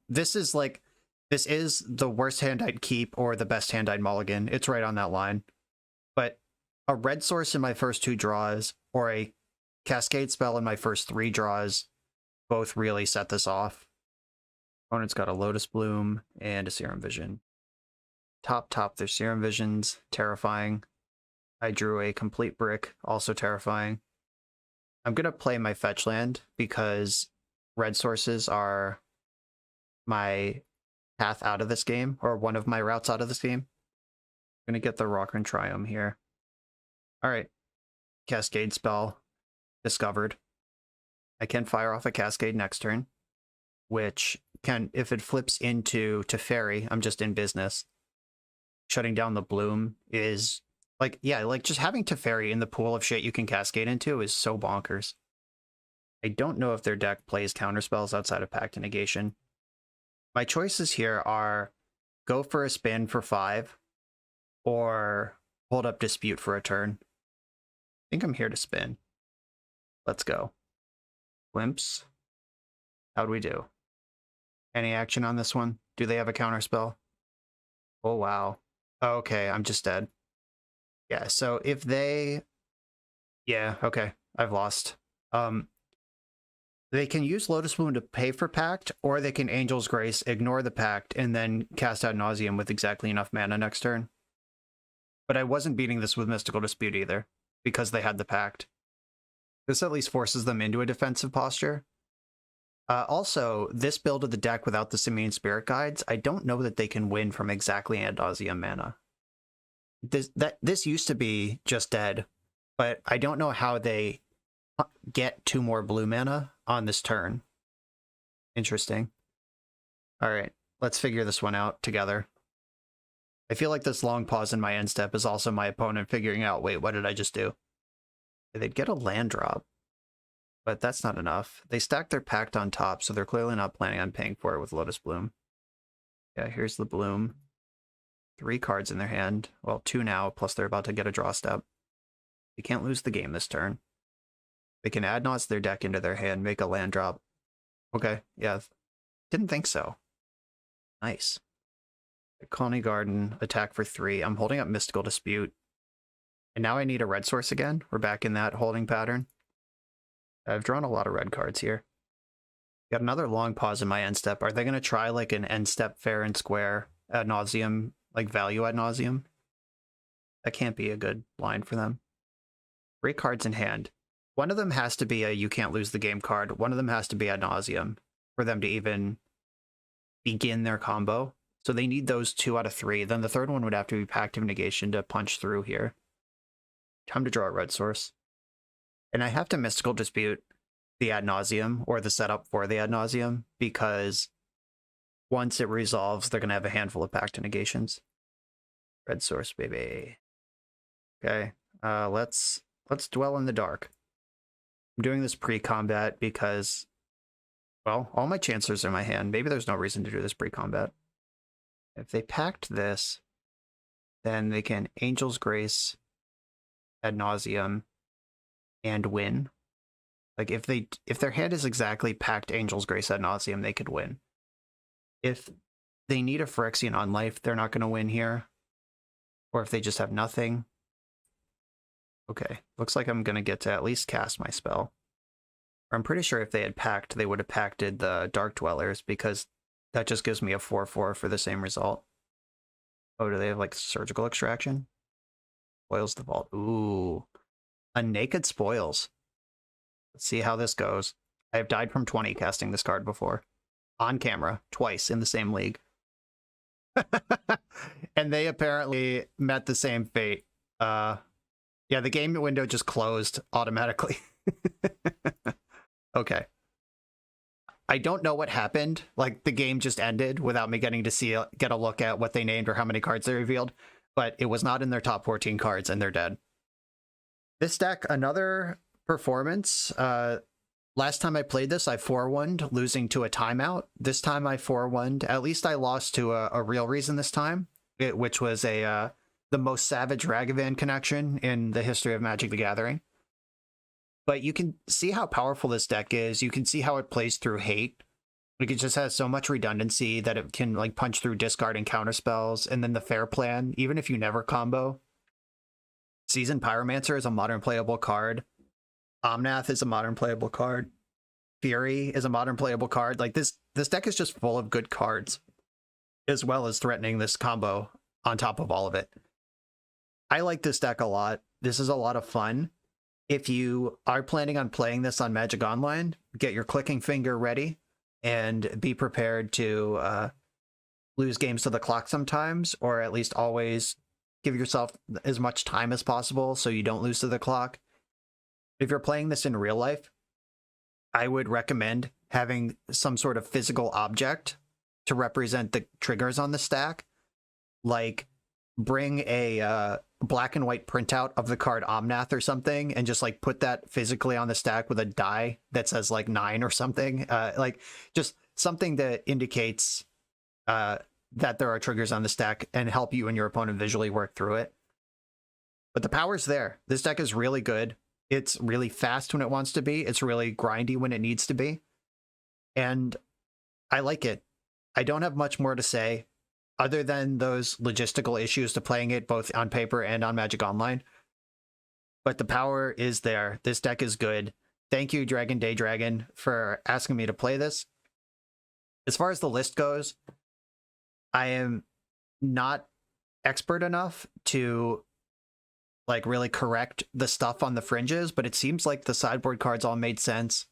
This is the worst hand I'd keep or the best hand I'd mulligan. It's right on that line. But a red source in my first 2 draws or a Cascade spell in my first 3 draws both really set this off. Opponent's got a Lotus Bloom and a Serum Vision. Top, there's Serum Visions, terrifying. I drew a complete brick, also terrifying. I'm going to play my fetch land because red sources are my path out of this game, or one of my routes out of this game. I'm going to get the Rockern Triumph here. Alright, Cascade spell discovered. I can fire off a Cascade next turn, which can, if it flips into Teferi, I'm just in business. Shutting down the Bloom is, just having Teferi in the pool of shit you can Cascade into is so bonkers. I don't know if their deck plays counterspells outside of Pact and Negation. My choices here are go for a spin for 5, or hold up Dispute for a turn. I think I'm here to spin. Let's go. Glimpse. How'd we do? Any action on this one? Do they have a counterspell? Oh, wow. Okay, I'm just dead. Yeah, so if they... Yeah, okay, I've lost. They can use Lotus Bloom to pay for Pact, or they can Angel's Grace, ignore the Pact, and then cast Ad Nauseam with exactly enough mana next turn. But I wasn't beating this with Mystical Dispute either, because they had the Pact. This at least forces them into a defensive posture. Also, this build of the deck without the Simian Spirit Guides, I don't know that they can win from exactly Ad Nauseam mana. This used to be just dead, but I don't know how they get 2 more blue mana on this turn. Interesting. Alright, let's figure this one out together. I feel like this long pause in my end step is also my opponent figuring out, wait, what did I just do? They'd get a land drop, but that's not enough. They stack their Pact on top, so they're clearly not planning on paying for it with Lotus Bloom. Yeah, here's the Bloom. 3 cards in their hand. Well, 2 now, plus they're about to get a draw step. They can't lose the game this turn. They can add knots their deck into their hand, make a land drop. Okay, yeah. Didn't think so. Nice. Colony Garden, attack for 3. I'm holding up Mystical Dispute. And now I need a red source again. We're back in that holding pattern. I've drawn a lot of red cards here. Got another long pause in my end step. Are they going to try like an end step fair and square ad nauseum, like value ad nauseum? That can't be a good line for them. 3 cards in hand. One of them has to be a you can't lose the game card. One of them has to be ad nauseum for them to even begin their combo. So they need those 2 out of 3. Then the third one would have to be Pact of Negation to punch through here. Time to draw a red source. And I have to Mystical Dispute the Ad Nauseam, or the setup for the Ad Nauseam, because once it resolves, they're going to have a handful of Pact Negations. Red source, baby. Okay, let's Dwell in the Dark. I'm doing this pre-combat because, well, all my chancers are in my hand. Maybe there's no reason to do this pre-combat. If they packed this, then they can Angel's Grace, Ad Nauseam, and win. Like, if their hand is exactly packed Angel's Grace, Ad Nauseam, they could win. If they need a Phyrexian on life, they're not going to win here. Or if they just have nothing. Okay, looks like I'm going to get to at least cast my spell. I'm pretty sure if they had packed, they would have pacted the Dark Dwellers, because that just gives me a 4/4 for the same result. Oh, do they have, like, Surgical Extraction? Spoils the Vault. Ooh. A Naked Spoils. Let's see how this goes. I have died from 20 casting this card before. On camera. Twice in the same league. And they apparently met the same fate. Yeah, the game window just closed automatically. Okay. I don't know what happened. Like, the game just ended without me getting to get a look at what they named or how many cards they revealed. But it was not in their top 14 cards, and they're dead. This deck, another performance. Last time I played this, I 4-1'd, losing to a timeout. This time I 4-1'd. At least I lost to a real reason this time, which was the most savage Ragavan connection in the history of Magic the Gathering. But you can see how powerful this deck is. You can see how it plays through hate. Like, it just has so much redundancy that it can, like, punch through discard and counter spells. And then the Fair Plan, even if you never combo. Seasoned Pyromancer is a modern playable card. Omnath is a modern playable card. Fury is a modern playable card. Like, this deck is just full of good cards, as well as threatening this combo on top of all of it. I like this deck a lot. This is a lot of fun. If you are planning on playing this on Magic Online, get your clicking finger ready and be prepared to lose games to the clock sometimes, or at least always give yourself as much time as possible so you don't lose to the clock. If you're playing this in real life, I would recommend having some sort of physical object to represent the triggers on the stack. Like, bring a black and white printout of the card Omnath or something, and just, like, put that physically on the stack with a die that says, like, 9 or something. Like, just something that indicates that there are triggers on the stack, and help you and your opponent visually work through it. But the power's there. This deck is really good. It's really fast when it wants to be. It's really grindy when it needs to be. And I like it. I don't have much more to say other than those logistical issues to playing it both on paper and on Magic Online. But the power is there. This deck is good. Thank you, Dragon Day Dragon, for asking me to play this. As far as the list goes, I am not expert enough to, like, really correct the stuff on the fringes, but it seems like the sideboard cards all made sense,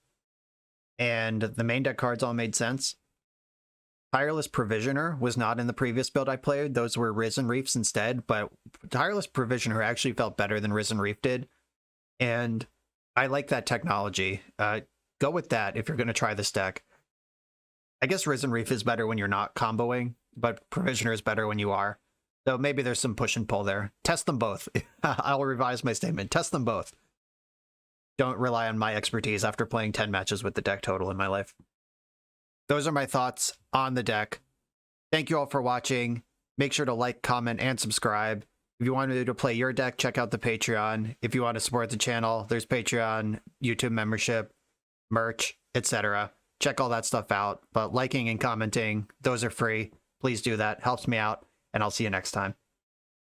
and the main deck cards all made sense. Tireless Provisioner was not in the previous build I played. Those were Risen Reefs instead, but Tireless Provisioner actually felt better than Risen Reef did, and I like that technology. Go with that if you're going to try this deck. I guess Risen Reef is better when you're not comboing, but Provisioner is better when you are. So maybe there's some push and pull there. Test them both. I'll revise my statement. Test them both. Don't rely on my expertise after playing 10 matches with the deck total in my life. Those are my thoughts on the deck. Thank you all for watching. Make sure to like, comment, and subscribe. If you want me to play your deck, check out the Patreon. If you want to support the channel, there's Patreon, YouTube membership, merch, etc. Check all that stuff out. But liking and commenting, those are free. Please do that. Helps me out. And I'll see you next time.